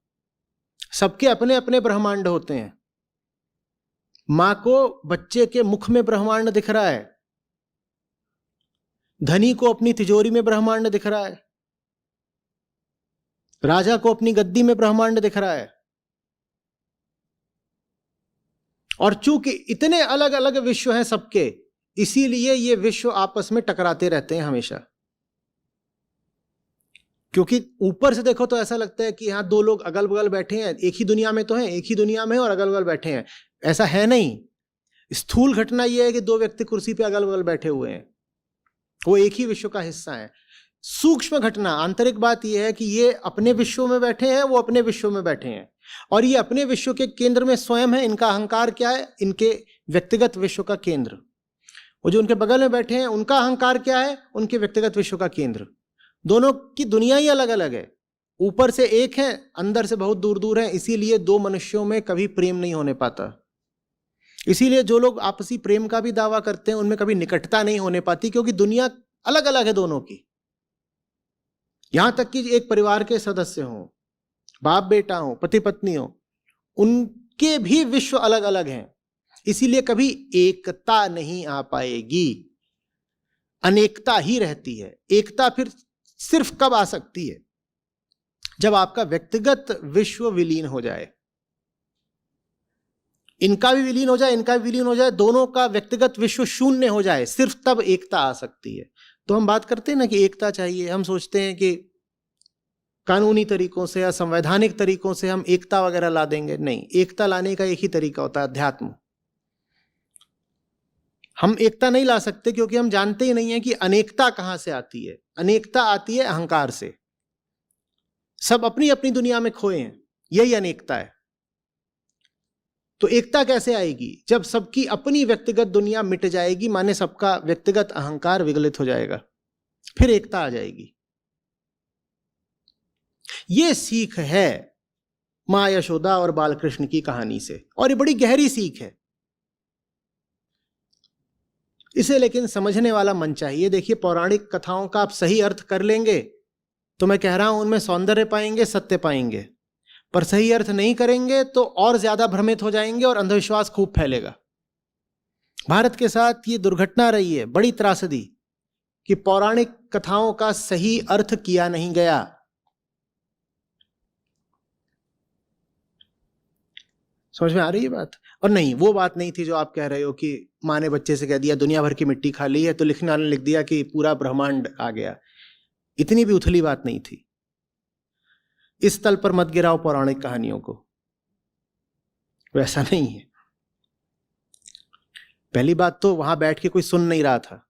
सबके अपने अपने ब्रह्मांड होते हैं। मां को बच्चे के मुख में ब्रह्मांड दिख रहा है, धनी को अपनी तिजोरी में ब्रह्मांड दिख रहा है, राजा को अपनी गद्दी में ब्रह्मांड दिख रहा है। और चूंकि इतने अलग अलग विश्व हैं सबके, इसीलिए ये विश्व आपस में टकराते रहते हैं हमेशा। क्योंकि ऊपर से देखो तो ऐसा लगता है कि यहां दो लोग अगल बगल बैठे हैं, एक ही दुनिया में तो हैं, एक ही दुनिया में और अगल बगल बैठे हैं। ऐसा है नहीं। स्थूल घटना यह है कि दो व्यक्ति कुर्सी पे अगल बगल बैठे हुए हैं, वो एक ही विश्व का हिस्सा है। सूक्ष्म घटना, आंतरिक बात यह है कि ये अपने विश्व में बैठे हैं, वो अपने विश्व में बैठे हैं, और ये अपने विश्व के केंद्र में स्वयं है। इनका अहंकार क्या है? इनके व्यक्तिगत विश्व का केंद्र। वो जो उनके बगल में बैठे हैं उनका अहंकार क्या है? उनके व्यक्तिगत विश्व का केंद्र। दोनों की दुनिया ही अलग अलग है। ऊपर से एक है, अंदर से बहुत दूर दूर है। इसीलिए दो मनुष्यों में कभी प्रेम नहीं होने पाता। इसीलिए जो लोग आपसी प्रेम का भी दावा करते हैं उनमें कभी निकटता नहीं होने पाती, क्योंकि दुनिया अलग अलग है दोनों की। यहां तक कि एक परिवार के सदस्य हों, बाप बेटा हो, पति पत्नी हो, उनके भी विश्व अलग अलग हैं। इसीलिए कभी एकता नहीं आ पाएगी, अनेकता ही रहती है। एकता फिर सिर्फ कब आ सकती है? जब आपका व्यक्तिगत विश्व विलीन हो जाए। इनका भी विलीन हो जाए, इनका भी विलीन हो जाए, दोनों का व्यक्तिगत विश्व शून्य हो जाए, सिर्फ तब एकता आ सकती है। तो हम बात करते हैं ना कि एकता चाहिए। हम सोचते हैं कि कानूनी तरीकों से या संवैधानिक तरीकों से हम एकता वगैरह ला देंगे। नहीं, एकता लाने का एक ही तरीका होता है, अध्यात्म। हम एकता नहीं ला सकते क्योंकि हम जानते ही नहीं है कि अनेकता कहां से आती है। अनेकता आती है अहंकार से। सब अपनी अपनी दुनिया में खोए हैं, यही अनेकता है। तो एकता कैसे आएगी? जब सबकी अपनी व्यक्तिगत दुनिया मिट जाएगी, माने सबका व्यक्तिगत अहंकार विगलित हो जाएगा, फिर एकता आ जाएगी। यह सीख है मां यशोदा और बालकृष्ण की कहानी से, और ये बड़ी गहरी सीख है। इसे लेकिन समझने वाला मन चाहिए। देखिए, पौराणिक कथाओं का आप सही अर्थ कर लेंगे तो मैं कह रहा हूं उनमें सौंदर्य पाएंगे, सत्य पाएंगे। पर सही अर्थ नहीं करेंगे तो और ज्यादा भ्रमित हो जाएंगे और अंधविश्वास खूब फैलेगा। भारत के साथ ये दुर्घटना रही है, बड़ी त्रासदी, कि पौराणिक कथाओं का सही अर्थ किया नहीं गया। समझ में आ रही है बात? और नहीं, वो बात नहीं थी जो आप कह रहे हो कि माँ ने बच्चे से कह दिया दुनिया भर की मिट्टी खा ली है तो लिखने वाले ने लिख दिया कि पूरा ब्रह्मांड आ गया। इतनी भी उथली बात नहीं थी। इस तल पर मत गिराओ पौराणिक कहानियों को, वैसा नहीं है। पहली बात तो वहां बैठ के कोई सुन नहीं रहा था।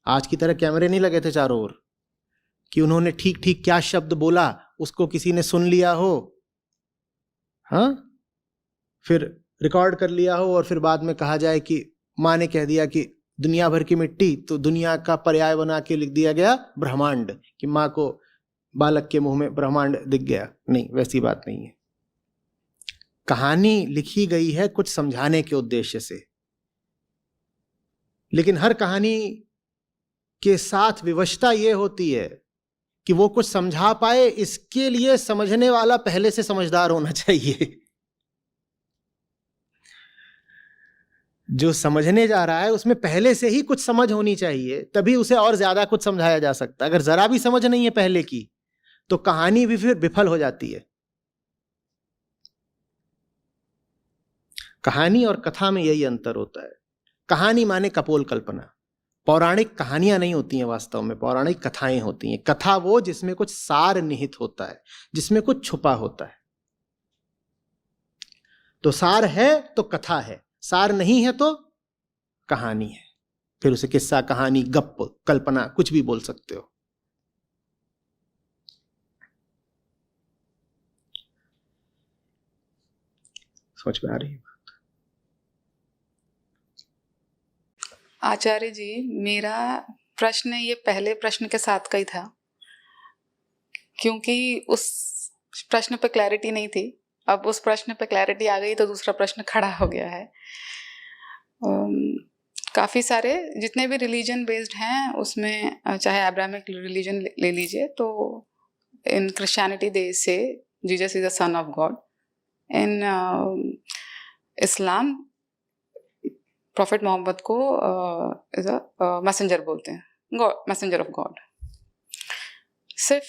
आज की तरह कैमरे नहीं लगे थे चारों ओर कि उन्होंने ठीक ठीक क्या शब्द बोला उसको किसी ने सुन लिया हो, हाँ, फिर रिकॉर्ड कर लिया हो और फिर बाद में कहा जाए कि माँ ने कह दिया कि दुनिया भर की मिट्टी, तो दुनिया का पर्याय बना के लिख दिया गया ब्रह्मांड, कि माँ को बालक के मुंह में ब्रह्मांड दिख गया। नहीं, वैसी बात नहीं है। कहानी लिखी गई है कुछ समझाने के उद्देश्य से, लेकिन हर कहानी के साथ विवशता यह होती है कि वो कुछ समझा पाए, इसके लिए समझने वाला पहले से समझदार होना चाहिए। जो समझने जा रहा है उसमें पहले से ही कुछ समझ होनी चाहिए, तभी उसे और ज्यादा कुछ समझाया जा सकता है। अगर जरा भी समझ नहीं है पहले की तो कहानी भी फिर विफल हो जाती है। कहानी और कथा में यही अंतर होता है। कहानी माने कपोल कल्पना, पौराणिक कहानियां नहीं होती हैं, वास्तव में पौराणिक कथाएं होती हैं। कथा वो जिसमें कुछ सार निहित होता है, जिसमें कुछ छुपा होता है। तो सार है तो कथा है, सार नहीं है तो कहानी है। फिर उसे किस्सा, कहानी, गप, कल्पना, कुछ भी बोल सकते हो। समझ में आ रही है? आचार्य जी, मेरा प्रश्न ये पहले प्रश्न के साथ का ही था, क्योंकि उस प्रश्न पे क्लैरिटी नहीं थी। अब उस प्रश्न पे क्लैरिटी आ गई तो दूसरा प्रश्न खड़ा हो गया है। काफ़ी सारे जितने भी रिलीजन बेस्ड हैं उसमें, चाहे अब्राहमिक रिलीजन ले लीजिए, तो इन Christianity they say Jesus is the son of God. In Islam prophet Mohammad को इज अ मैसेंजर बोलते हैं, गॉड, मैसेंजर ऑफ गॉड। सिर्फ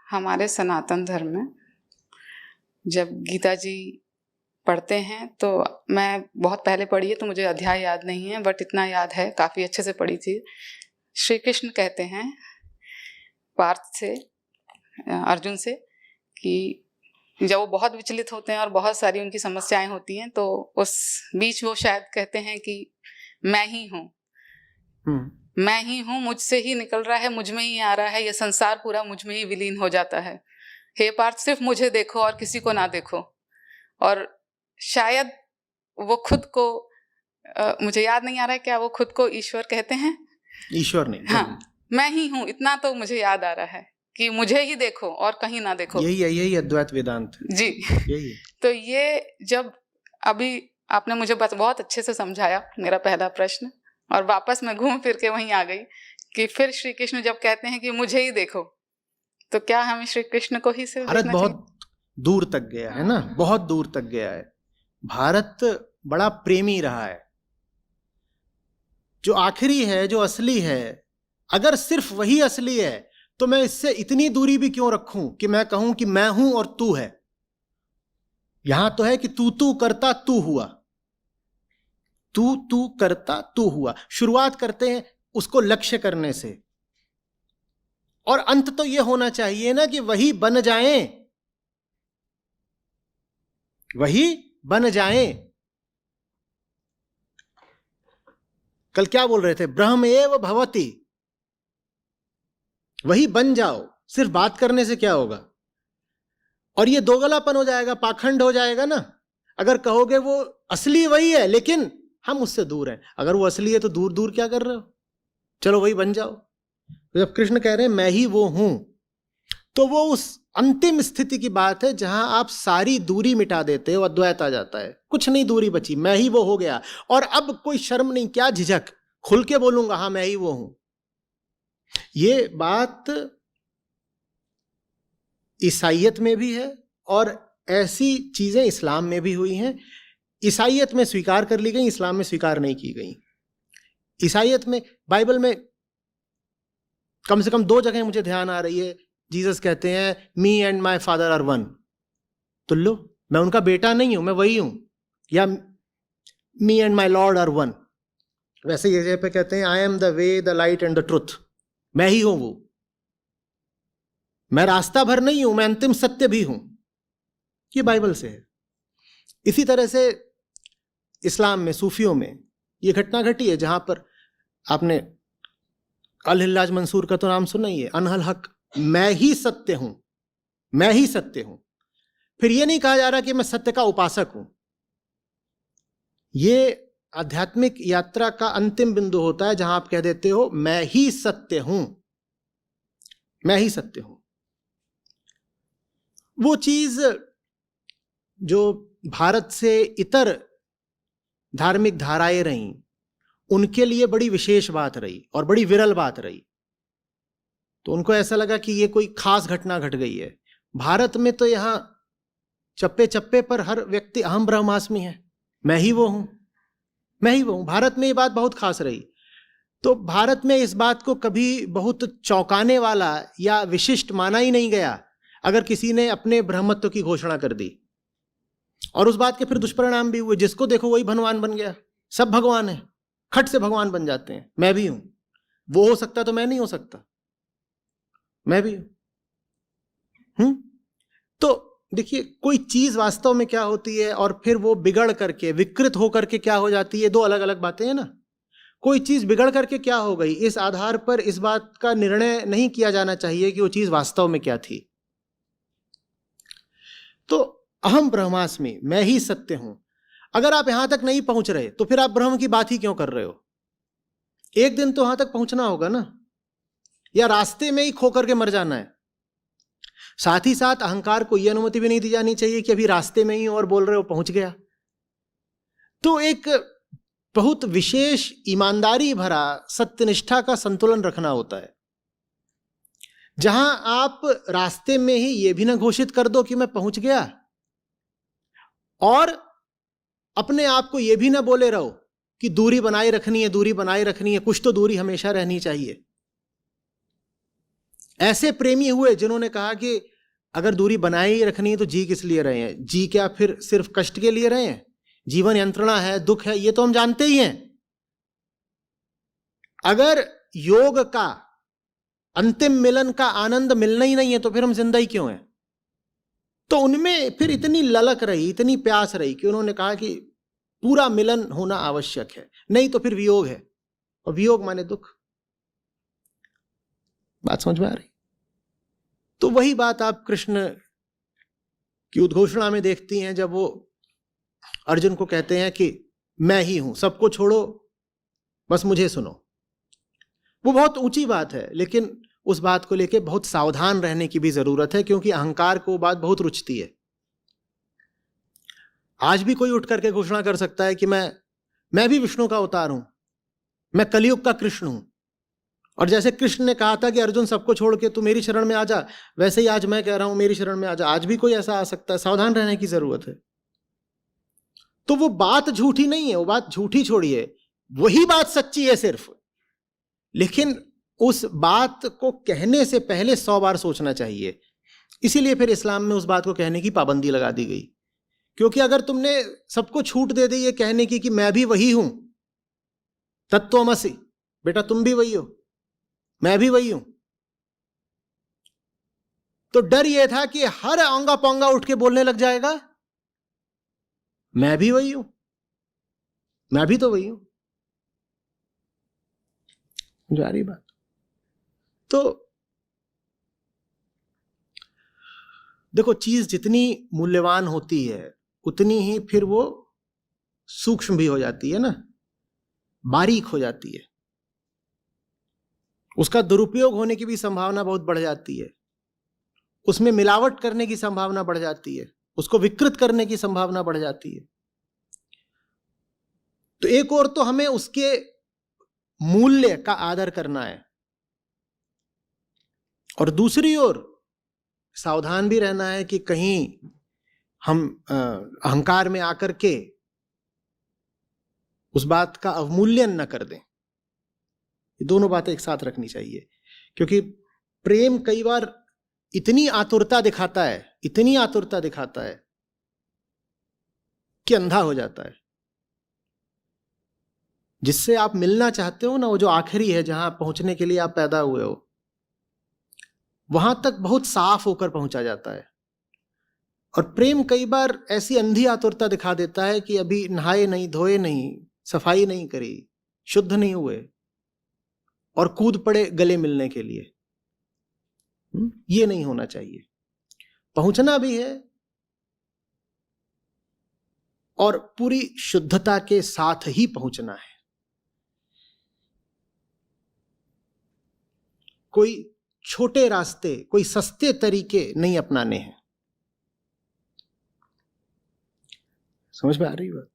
हमारे सनातन धर्म में जब गीता जी पढ़ते हैं, तो मैं बहुत पहले पढ़ी है तो मुझे अध्याय याद नहीं है, बट इतना याद है, काफ़ी अच्छे से पढ़ी थी। श्री कृष्ण कहते हैं पार्थ से, अर्जुन से, कि जब वो बहुत विचलित होते हैं और बहुत सारी उनकी समस्याएं होती हैं, तो उस बीच वो शायद कहते हैं कि मैं ही हूँ, मैं ही हूँ, मुझसे ही निकल रहा है, मुझ में ही आ रहा है, ये संसार पूरा मुझ में ही विलीन हो जाता है। हे पार्थ, सिर्फ मुझे देखो और किसी को ना देखो। और शायद वो खुद को, मुझे याद नहीं आ रहा है क्या वो खुद को ईश्वर कहते हैं? ईश्वर नहीं, हाँ, मैं ही हूँ, इतना तो मुझे याद आ रहा है कि मुझे ही देखो और कहीं ना देखो। यही अद्वैत वेदांत जी। यही। तो ये जब अभी आपने मुझे बहुत अच्छे से समझाया मेरा पहला प्रश्न, और वापस मैं घूम फिर के वहीं आ गई कि फिर श्री कृष्ण जब कहते हैं कि मुझे ही देखो, तो क्या हमें श्री कृष्ण को ही सिर्फ भारत देखना बहुत दूर तक गया है ना, बहुत दूर तक गया है। भारत बड़ा प्रेमी रहा है। जो आखिरी है, जो असली है, अगर सिर्फ वही असली है तो मैं इससे इतनी दूरी भी क्यों रखूं कि मैं कहूं कि मैं हूं और तू है। यहां तो है कि तू करता तू हुआ, तू करता तू हुआ। शुरुआत करते हैं उसको लक्ष्य करने से, और अंत तो यह होना चाहिए ना कि वही बन जाएं, वही बन जाएं। कल क्या बोल रहे थे? ब्रह्म एव भवति, वही बन जाओ। सिर्फ बात करने से क्या होगा? और ये दोगलापन हो जाएगा, पाखंड हो जाएगा ना। अगर कहोगे वो असली वही है लेकिन हम उससे दूर हैं, अगर वो असली है तो दूर दूर क्या कर रहे हो? चलो वही बन जाओ। तो जब कृष्ण कह रहे हैं मैं ही वो हूं, तो वो उस अंतिम स्थिति की बात है जहां आप सारी दूरी मिटा देते हो, अद्वैत आ जाता है, कुछ नहीं दूरी बची, मैं ही वो हो गया। और अब कोई शर्म नहीं, क्या झिझक, खुल के बोलूंगा हाँ मैं ही वो हूं। ये बात ईसाइयत में भी है और ऐसी चीजें इस्लाम में भी हुई हैं। ईसाइयत में स्वीकार कर ली गई, इस्लाम में स्वीकार नहीं की गई। ईसाइयत में, बाइबल में कम से कम 2 जगह मुझे ध्यान आ रही है, जीसस कहते हैं me and my father are one. तो लो, मैं उनका बेटा नहीं हूं, मैं वही हूं। या me and my lord are one. वैसे ये जगह पे कहते हैं I am the way, the light and the truth, मैं ही हूं वो। मैं रास्ता भर नहीं हूं, मैं अंतिम सत्य भी हूं। ये बाइबल से है। इसी तरह से इस्लाम में, सूफियों में ये घटना घटी है, जहां पर आपने अल हिल्लाज मंसूर का तो नाम सुना ही है, अनहल हक, मैं ही सत्य हूं, मैं ही सत्य हूं। फिर यह नहीं कहा जा रहा कि मैं सत्य का उपासक हूं। यह आध्यात्मिक यात्रा का अंतिम बिंदु होता है जहां आप कह देते हो मैं ही सत्य हूं, मैं ही सत्य हूं। वो चीज जो भारत से इतर धार्मिक धाराएं रहीं, उनके लिए बड़ी विशेष बात रही और बड़ी विरल बात रही। तो उनको ऐसा लगा कि ये कोई खास घटना घट गई है। भारत में तो यहां चप्पे चप्पे पर हर व्यक्ति अहम ब्रह्मास्मि है, मैं ही वो हूं, मैं ही वो हूं। भारत में ये बात बहुत खास रही। तो भारत में इस बात को कभी बहुत चौंकाने वाला या विशिष्ट माना ही नहीं गया अगर किसी ने अपने ब्रह्मत्व की घोषणा कर दी। और उस बात के फिर दुष्परिणाम भी हुए। जिसको देखो वही भगवान बन गया, सब भगवान है, खट से भगवान बन जाते हैं, मैं भी हूं। वो हो सकता तो मैं नहीं हो सकता, मैं भी हूं। तो देखिए, कोई चीज वास्तव में क्या होती है और फिर वो बिगड़ करके विकृत होकर के क्या हो जाती है, दो अलग अलग बातें हैं ना। कोई चीज बिगड़ करके क्या हो गई, इस आधार पर इस बात का निर्णय नहीं किया जाना चाहिए कि वो चीज वास्तव में क्या थी। तो अहम ब्रह्मास्मि, मैं ही सत्य हूं, अगर आप यहां तक नहीं पहुंच रहे तो फिर आप ब्रह्म की बात ही क्यों कर रहे हो? एक दिन तो वहां तक पहुंचना होगा ना, या रास्ते में ही खो करके मर जाना है। साथ ही साथ अहंकार को यह अनुमति भी नहीं दी जानी चाहिए कि अभी रास्ते में ही और बोल रहे हो पहुंच गया। तो एक बहुत विशेष ईमानदारी भरा सत्यनिष्ठा का संतुलन रखना होता है, जहां आप रास्ते में ही यह भी ना घोषित कर दो कि मैं पहुंच गया, और अपने आप को यह भी ना बोले रहो कि दूरी बनाए रखनी है, दूरी बनाए रखनी है, कुछ तो दूरी हमेशा रहनी चाहिए। ऐसे प्रेमी हुए जिन्होंने कहा कि अगर दूरी बनाए ही रखनी है तो जी किस लिए रहे हैं? जी क्या फिर सिर्फ कष्ट के लिए रहे हैं? जीवन यंत्रणा है, दुख है, ये तो हम जानते ही हैं। अगर योग का अंतिम मिलन का आनंद मिलना ही नहीं है तो फिर हम जिंदा ही क्यों हैं? तो उनमें फिर इतनी ललक रही, इतनी प्यास रही कि उन्होंने कहा कि पूरा मिलन होना आवश्यक है, नहीं तो फिर वियोग है, और वियोग माने दुख। बात समझ में आ रही? तो वही बात आप कृष्ण की उद्घोषणा में देखती हैं, जब वो अर्जुन को कहते हैं कि मैं ही हूं, सबको छोड़ो, बस मुझे सुनो। वो बहुत ऊंची बात है, लेकिन उस बात को लेके बहुत सावधान रहने की भी जरूरत है, क्योंकि अहंकार को बात बहुत रुचती है। आज भी कोई उठ करके घोषणा कर सकता है कि मैं भी विष्णु का अवतार हूं, मैं कलयुग का कृष्ण हूं। और जैसे कृष्ण ने कहा था कि अर्जुन सबको छोड़ के तू मेरी शरण में आ जा, वैसे ही आज मैं कह रहा हूं मेरी शरण में आ जा। आज भी कोई ऐसा आ सकता है, सावधान रहने की जरूरत है। तो वो बात झूठी नहीं है, वो बात झूठी छोड़िए, वही बात सच्ची है सिर्फ। लेकिन उस बात को कहने से पहले 100 बार सोचना चाहिए। इसीलिए फिर इस्लाम में उस बात को कहने की पाबंदी लगा दी गई, क्योंकि अगर तुमने सबको छूट दे दी ये कहने की कि मैं भी वही हूं, तत्त्वमसि, बेटा तुम भी वही हो, मैं भी वही हूं, तो डर यह था कि हर औंगा पौंगा उठ के बोलने लग जाएगा मैं भी वही हूं, मैं भी तो वही हूं। जा रही बात? तो देखो, चीज जितनी मूल्यवान होती है उतनी ही फिर वो सूक्ष्म भी हो जाती है ना, बारीक हो जाती है। उसका दुरुपयोग होने की भी संभावना बहुत बढ़ जाती है, उसमें मिलावट करने की संभावना बढ़ जाती है, उसको विकृत करने की संभावना बढ़ जाती है। तो एक और तो हमें उसके मूल्य का आदर करना है, और दूसरी ओर सावधान भी रहना है कि कहीं हम अहंकार में आकर के उस बात का अवमूल्यन न कर दें। ये दोनों बातें एक साथ रखनी चाहिए, क्योंकि प्रेम कई बार इतनी आतुरता दिखाता है, इतनी आतुरता दिखाता है कि अंधा हो जाता है। जिससे आप मिलना चाहते हो ना, वो जो आखिरी है जहां पहुंचने के लिए आप पैदा हुए हो, वहां तक बहुत साफ होकर पहुंचा जाता है। और प्रेम कई बार ऐसी अंधी आतुरता दिखा देता है कि अभी नहाए नहीं, धोए नहीं, सफाई नहीं करी, शुद्ध नहीं हुए, और कूद पड़े गले मिलने के लिए। ये नहीं होना चाहिए। पहुंचना भी है और पूरी शुद्धता के साथ ही पहुंचना है। कोई छोटे रास्ते, कोई सस्ते तरीके नहीं अपनाने हैं। समझ में आ रही बात?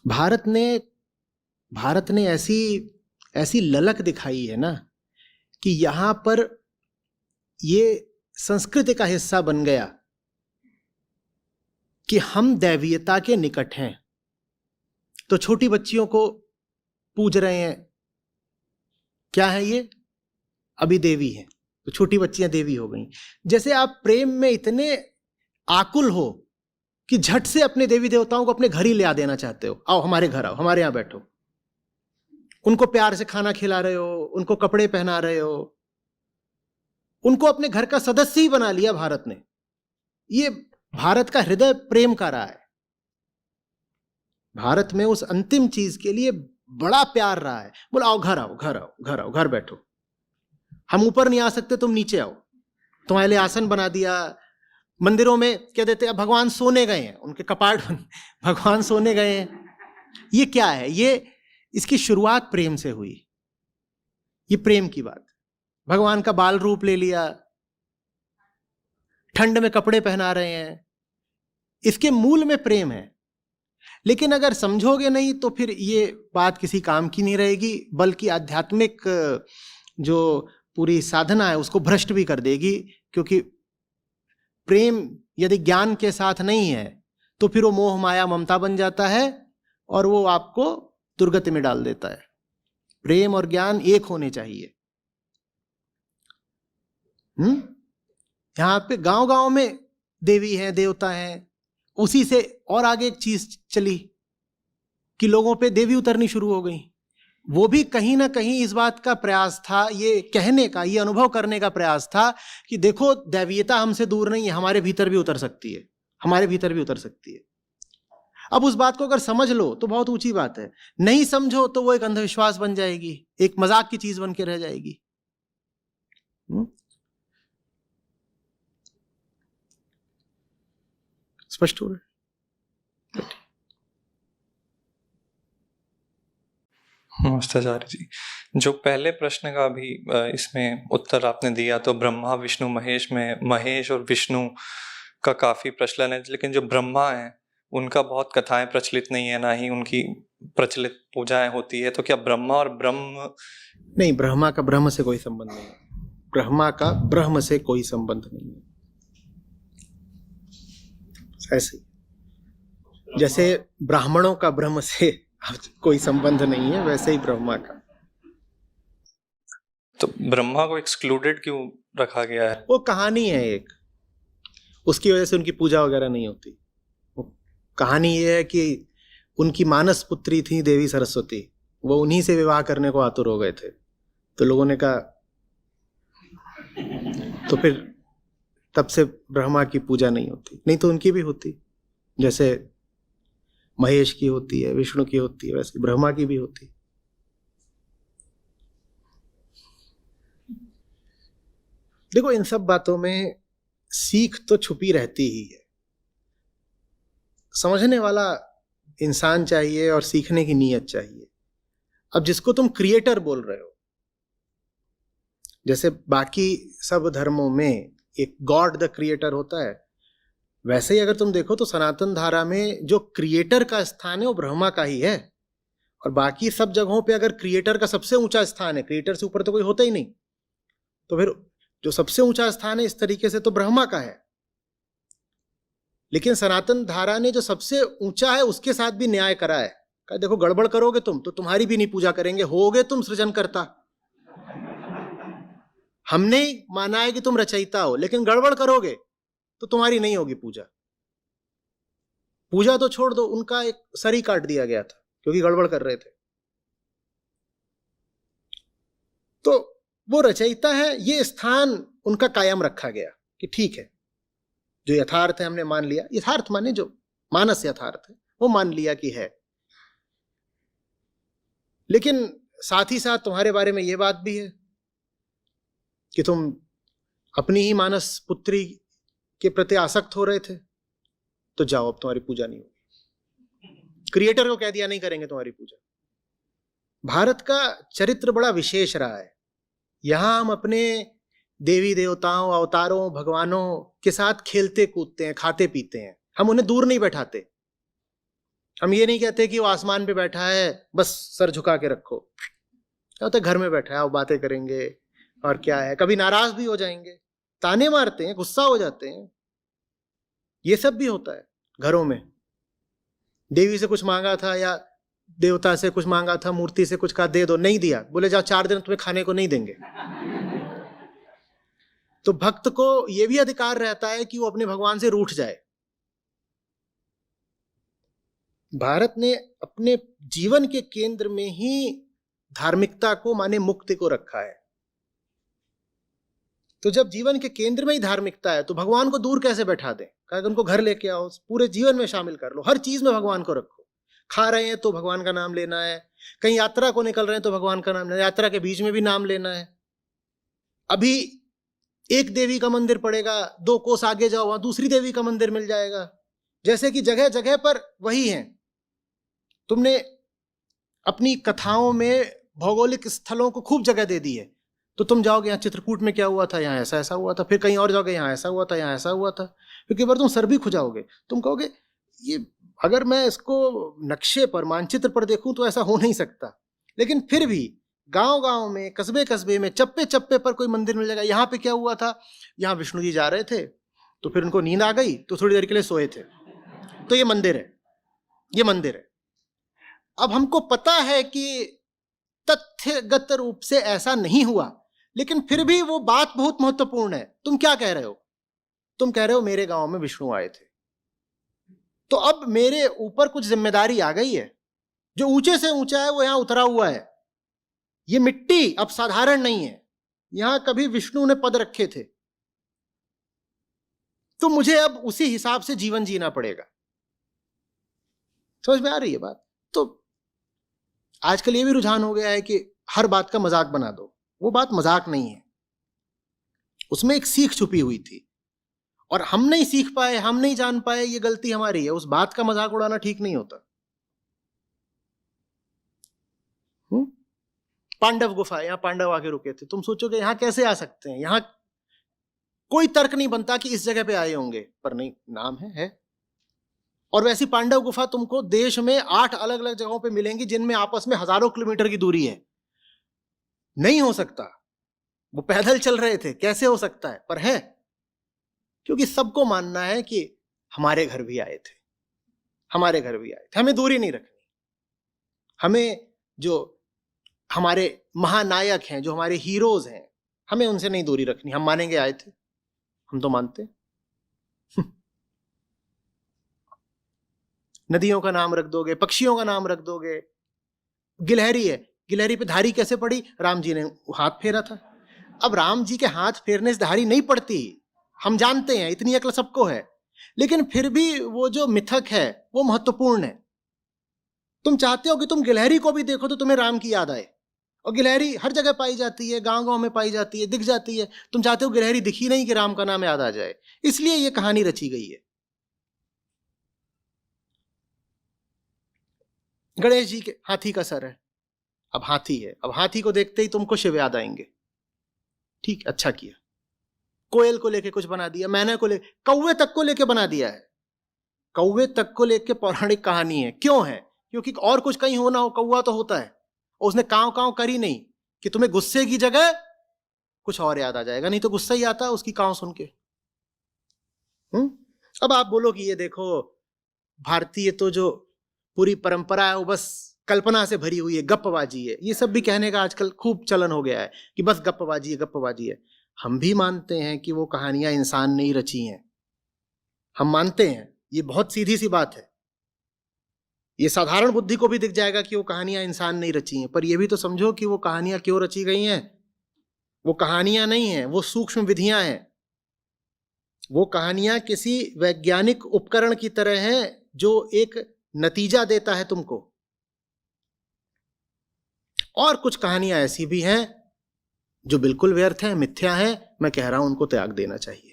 भारत ने ऐसी ललक दिखाई है ना कि यहां पर ये संस्कृति का हिस्सा बन गया कि हम दैवीयता के निकट हैं। तो छोटी बच्चियों को पूज रहे हैं, क्या है ये? अभी देवी है, तो छोटी बच्चियां देवी हो गई। जैसे आप प्रेम में इतने आकुल हो कि झट से अपने देवी देवताओं को अपने घर ही ले आ देना चाहते हो। आओ हमारे घर आओ, हमारे यहां बैठो। उनको प्यार से खाना खिला रहे हो, उनको कपड़े पहना रहे हो, उनको अपने घर का सदस्य ही बना लिया भारत ने। ये भारत का हृदय प्रेम का रहा है। भारत में उस अंतिम चीज के लिए बड़ा प्यार रहा है। बोला आओ घर आओ, घर आओ, घर आओ, घर बैठो। हम ऊपर नहीं आ सकते, तुम नीचे आओ, तुम्हारे लिए आसन बना दिया। मंदिरों में क्या देते हैं, भगवान सोने गए हैं, उनके कपाट भगवान सोने गए हैं। ये क्या है? ये इसकी शुरुआत प्रेम से हुई। ये प्रेम की बात। भगवान का बाल रूप ले लिया, ठंड में कपड़े पहना रहे हैं, इसके मूल में प्रेम है। लेकिन अगर समझोगे नहीं तो फिर ये बात किसी काम की नहीं रहेगी, बल्कि आध्यात्मिक जो पूरी साधना है उसको भ्रष्ट भी कर देगी। क्योंकि प्रेम यदि ज्ञान के साथ नहीं है तो फिर वो मोह माया ममता बन जाता है और वो आपको दुर्गति में डाल देता है। प्रेम और ज्ञान एक होने चाहिए। यहां पे गांव गांव में देवी हैं, देवता हैं। उसी से और आगे एक चीज चली कि लोगों पे देवी उतरनी शुरू हो गई। वो भी कहीं ना कहीं इस बात का प्रयास था, ये कहने का, ये अनुभव करने का प्रयास था कि देखो दैवीयता हमसे दूर नहीं है, हमारे भीतर भी उतर सकती है, हमारे भीतर भी उतर सकती है। अब उस बात को अगर समझ लो तो बहुत ऊंची बात है, नहीं समझो तो वो एक अंधविश्वास बन जाएगी, एक मजाक की चीज बन के रह जाएगी। स्पष्ट हो रहा है? नमस्ते आचार्य जी। जो पहले प्रश्न का भी इसमें उत्तर आपने दिया, तो ब्रह्मा विष्णु महेश में महेश और विष्णु का काफी प्रचलन है, लेकिन जो ब्रह्मा है उनका बहुत कथाएं प्रचलित नहीं है, ना ही उनकी प्रचलित पूजाएं होती है। तो क्या ब्रह्मा और ब्रह्म? नहीं, ब्रह्मा का ब्रह्म से कोई संबंध नहीं है। ब्रह्मा का ब्रह्म से कोई संबंध नहीं है। ऐसे जैसे ब्राह्मणों का ब्रह्म से कोई संबंध नहीं है, वैसे ही ब्रह्मा का। तो ब्रह्मा को एक्सक्लूडेड क्यों रखा गया है? वो कहानी है एक, उसकी वजह से उनकी पूजा वगैरह नहीं होती। वो कहानी ये है कि उनकी मानस पुत्री थी देवी सरस्वती, वो उन्हीं से विवाह करने को आतुर हो गए थे। तो लोगों ने कहा, तो फिर तब से ब्रह्मा की पूजा नहीं होती। नहीं तो उनकी भी होती, जैसे महेश की होती है, विष्णु की होती है, वैसे ब्रह्मा की भी होती। देखो, इन सब बातों में सीख तो छुपी रहती ही है। समझने वाला इंसान चाहिए और सीखने की नीयत चाहिए। अब जिसको तुम क्रिएटर बोल रहे हो, जैसे बाकी सब धर्मों में एक गॉड द क्रिएटर होता है, वैसे ही अगर तुम देखो तो सनातन धारा में जो क्रिएटर का स्थान है वो ब्रह्मा का ही है। और बाकी सब जगहों पे अगर क्रिएटर का सबसे ऊंचा स्थान है, क्रिएटर से ऊपर तो कोई होता ही नहीं, तो फिर जो सबसे ऊंचा स्थान है इस तरीके से तो ब्रह्मा का है। लेकिन सनातन धारा ने जो सबसे ऊंचा है उसके साथ भी न्याय करा है। कहा देखो, गड़बड़ करोगे तुम तो तुम्हारी भी नहीं पूजा करेंगे, होगे तुम सृजनकर्ता। हमने माना है कि तुम रचयिता हो, लेकिन गड़बड़ करोगे तो तुम्हारी नहीं होगी पूजा। पूजा तो छोड़ दो, उनका एक सर ही काट दिया गया था क्योंकि गड़बड़ कर रहे थे। तो वो रचयिता है, ये स्थान उनका कायम रखा गया कि ठीक है, जो यथार्थ है हमने मान लिया। यथार्थ माने जो मानस यथार्थ है वो मान लिया कि है। लेकिन साथ ही साथ तुम्हारे बारे में ये बात भी है कि तुम अपनी ही मानस पुत्री के प्रति आसक्त हो रहे थे, तो जाओ, अब तुम्हारी पूजा नहीं होगी। क्रिएटर को कह दिया नहीं करेंगे तुम्हारी पूजा। भारत का चरित्र बड़ा विशेष रहा है। यहां हम अपने देवी देवताओं, अवतारों, भगवानों के साथ खेलते कूदते हैं, खाते पीते हैं। हम उन्हें दूर नहीं बैठाते। हम ये नहीं कहते कि वो आसमान पे बैठा है बस सर झुका के रखो। क्या होता है, घर में बैठा है, वो बातें करेंगे और क्या है, कभी नाराज भी हो जाएंगे, ताने मारते हैं, गुस्सा हो जाते हैं। ये सब भी होता है घरों में। देवी से कुछ मांगा था या देवता से कुछ मांगा था, मूर्ति से कुछ कहा दे दो, नहीं दिया, बोले जाओ 4 दिन तुम्हें खाने को नहीं देंगे। तो भक्त को यह भी अधिकार रहता है कि वो अपने भगवान से रूठ जाए। भारत ने अपने जीवन के केंद्र में ही धार्मिकता को माने मुक्ति को रखा है। तो जब जीवन के केंद्र में ही धार्मिकता है तो भगवान को दूर कैसे बैठा दें? कहा कि उनको घर लेके आओ, पूरे जीवन में शामिल कर लो, हर चीज में भगवान को रखो। खा रहे हैं तो भगवान का नाम लेना है, कहीं यात्रा को निकल रहे हैं तो भगवान का नाम लेना है, यात्रा के बीच में भी नाम लेना है। अभी एक देवी का मंदिर पड़ेगा, 2 कोस आगे जाओ वहां दूसरी देवी का मंदिर मिल जाएगा। जैसे कि जगह जगह पर वही है। तुमने अपनी कथाओं में भौगोलिक स्थलों को खूब जगह दे दी है, तो तुम जाओगे यहाँ चित्रकूट में क्या हुआ था, यहाँ ऐसा ऐसा हुआ था, फिर कहीं और जाओगे यहाँ ऐसा हुआ था, यहाँ ऐसा हुआ था। फिर कई बार तुम सर भी खुजाओगे, तुम कहोगे ये अगर मैं इसको नक्शे पर मानचित्र पर देखूं तो ऐसा हो नहीं सकता। लेकिन फिर भी गांव गांव में, कस्बे कस्बे में, चप्पे चप्पे पर कोई मंदिर मिल जाएगा। यहाँ पे क्या हुआ था, यहाँ विष्णु जी जा रहे थे तो फिर उनको नींद आ गई तो थोड़ी देर के लिए सोए थे, तो ये मंदिर है, ये मंदिर है। अब हमको पता है कि तथ्यगत रूप से ऐसा नहीं हुआ, लेकिन फिर भी वो बात बहुत महत्वपूर्ण है। तुम क्या कह रहे हो? तुम कह रहे हो मेरे गांव में विष्णु आए थे, तो अब मेरे ऊपर कुछ जिम्मेदारी आ गई है। जो ऊंचे से ऊंचा है वो यहां उतरा हुआ है। ये मिट्टी अब साधारण नहीं है, यहां कभी विष्णु ने पद रखे थे, तो मुझे अब उसी हिसाब से जीवन जीना पड़ेगा। समझ में आ रही है बात? तो आजकल ये भी रुझान हो गया है कि हर बात का मजाक बना दो। वो बात मजाक नहीं है, उसमें एक सीख छुपी हुई थी और हम नहीं सीख पाए, हम नहीं जान पाए, ये गलती हमारी है। उस बात का मजाक उड़ाना ठीक नहीं होता। पांडव गुफा, यहां पांडव आके रुके थे, तुम सोचोगे यहां कैसे आ सकते हैं, यहां कोई तर्क नहीं बनता कि इस जगह पे आए होंगे, पर नहीं, नाम है। और वैसी पांडव गुफा तुमको देश में 8 अलग अलग जगहों पे मिलेंगी जिनमें आपस में हजारों किलोमीटर की दूरी है। नहीं हो सकता, वो पैदल चल रहे थे, कैसे हो सकता है? पर है, क्योंकि सबको मानना है कि हमारे घर भी आए थे, हमारे घर भी आए थे। हमें दूरी नहीं रखनी। हमें जो हमारे महानायक हैं, जो हमारे हीरोज हैं, हमें उनसे नहीं दूरी रखनी। हम मानेंगे आए थे, हम तो मानते। नदियों का नाम रख दोगे, पक्षियों का नाम रख दोगे। गिलहरी है, गिलहरी पे धारी कैसे पड़ी? राम जी ने हाथ फेरा था। अब राम जी के हाथ फेरने से धारी नहीं पड़ती, हम जानते हैं, इतनी अक्ल सबको है। लेकिन फिर भी वो जो मिथक है वो महत्वपूर्ण है। तुम चाहते हो कि तुम गिलहरी को भी देखो तो तुम्हें राम की याद आए, और गिलहरी हर जगह पाई जाती है, गांव गांव में पाई जाती है, दिख जाती है। तुम चाहते हो गिलहरी दिखी नहीं कि राम का नाम याद आ जाए, इसलिए ये कहानी रची गई है। गणेश जी के हाथी का सर है, अब हाथी है, अब हाथी को देखते ही तुमको शिव याद आएंगे। ठीक, अच्छा किया। कोयल को लेके कुछ बना दिया, मैना को लेके, कौवे तक को लेके बना दिया है। कौवे तक को लेके पौराणिक कहानी है। क्यों है? क्योंकि और कुछ कहीं होना हो, कौवा तो होता है। और उसने कांव कांव करी नहीं कि तुम्हें गुस्से की जगह कुछ और याद आ जाएगा, नहीं तो गुस्सा ही आता उसकी कांव सुन के। अब आप बोलो कि ये देखो भारतीय तो जो पूरी परंपरा है वो बस कल्पना से भरी हुई है, गप्पबाजी है। ये सब भी कहने का आजकल खूब चलन हो गया है कि बस गप्पबाजी है, गप्पबाजी है। हम भी मानते हैं कि वो कहानियां इंसान ने ही रची हैं, हम मानते हैं, ये बहुत सीधी सी बात है। ये साधारण बुद्धि को भी दिख जाएगा कि वो कहानियां इंसान ने ही रची हैं। पर ये भी तो समझो कि वो कहानियां क्यों रची गई हैं। वो कहानियां नहीं हैं, वो सूक्ष्म विधियां हैं। वो कहानियां किसी वैज्ञानिक उपकरण की तरह हैं जो एक नतीजा देता है तुमको। और कुछ कहानियां ऐसी भी हैं जो बिल्कुल व्यर्थ हैं, मिथ्या हैं। मैं कह रहा हूं उनको त्याग देना चाहिए।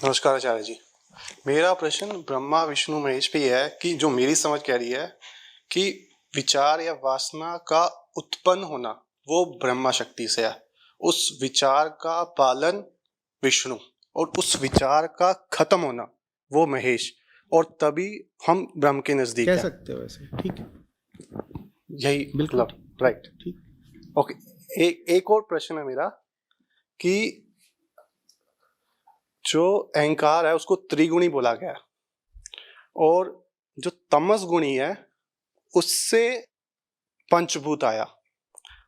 नमस्कार आचार्य जी। मेरा प्रश्न ब्रह्मा विष्णु महेश पे है कि जो मेरी समझ कह रही है कि विचार या वासना का उत्पन्न होना वो ब्रह्मा शक्ति से है, उस विचार का पालन विष्णु, और उस विचार का खत्म होना वो महेश, और तभी हम ब्रह्म के नजदीक कह हैं। सकते हो वैसे, ठीक है, यही बिल्कुल राइट, ठीक। ओके। एक और प्रश्न है मेरा कि जो अहंकार है उसको त्रिगुणी बोला गया है, और जो तमस गुणी है उससे पंचभूत आया,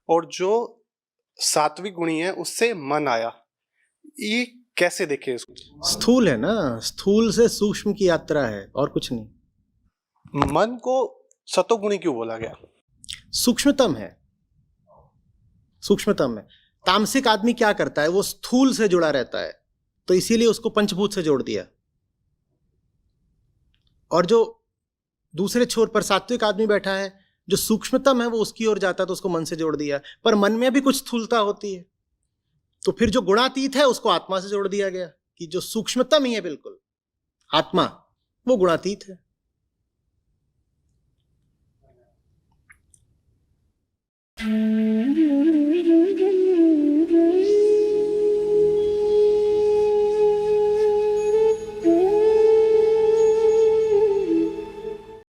और जो सात्विक गुणी है उससे मन आया। ये कैसे देखे इसको? स्थूल है ना, स्थूल से सूक्ष्म की यात्रा है और कुछ नहीं। मन को सतोगुणी क्यों बोला गया? सूक्ष्मतम है, सूक्ष्मतम है। तामसिक आदमी क्या करता है, वो स्थूल से जुड़ा रहता है, तो इसीलिए उसको पंचभूत से जोड़ दिया। और जो दूसरे छोर पर सात्विक आदमी बैठा है, जो सूक्ष्मतम है, वो उसकी ओर जाता है, तो उसको मन से जोड़ दिया। पर मन में भी कुछ स्थूलता होती है, तो फिर जो गुणातीत है उसको आत्मा से जोड़ दिया गया कि जो सूक्ष्मतम ही है बिल्कुल, आत्मा, वो गुणातीत है।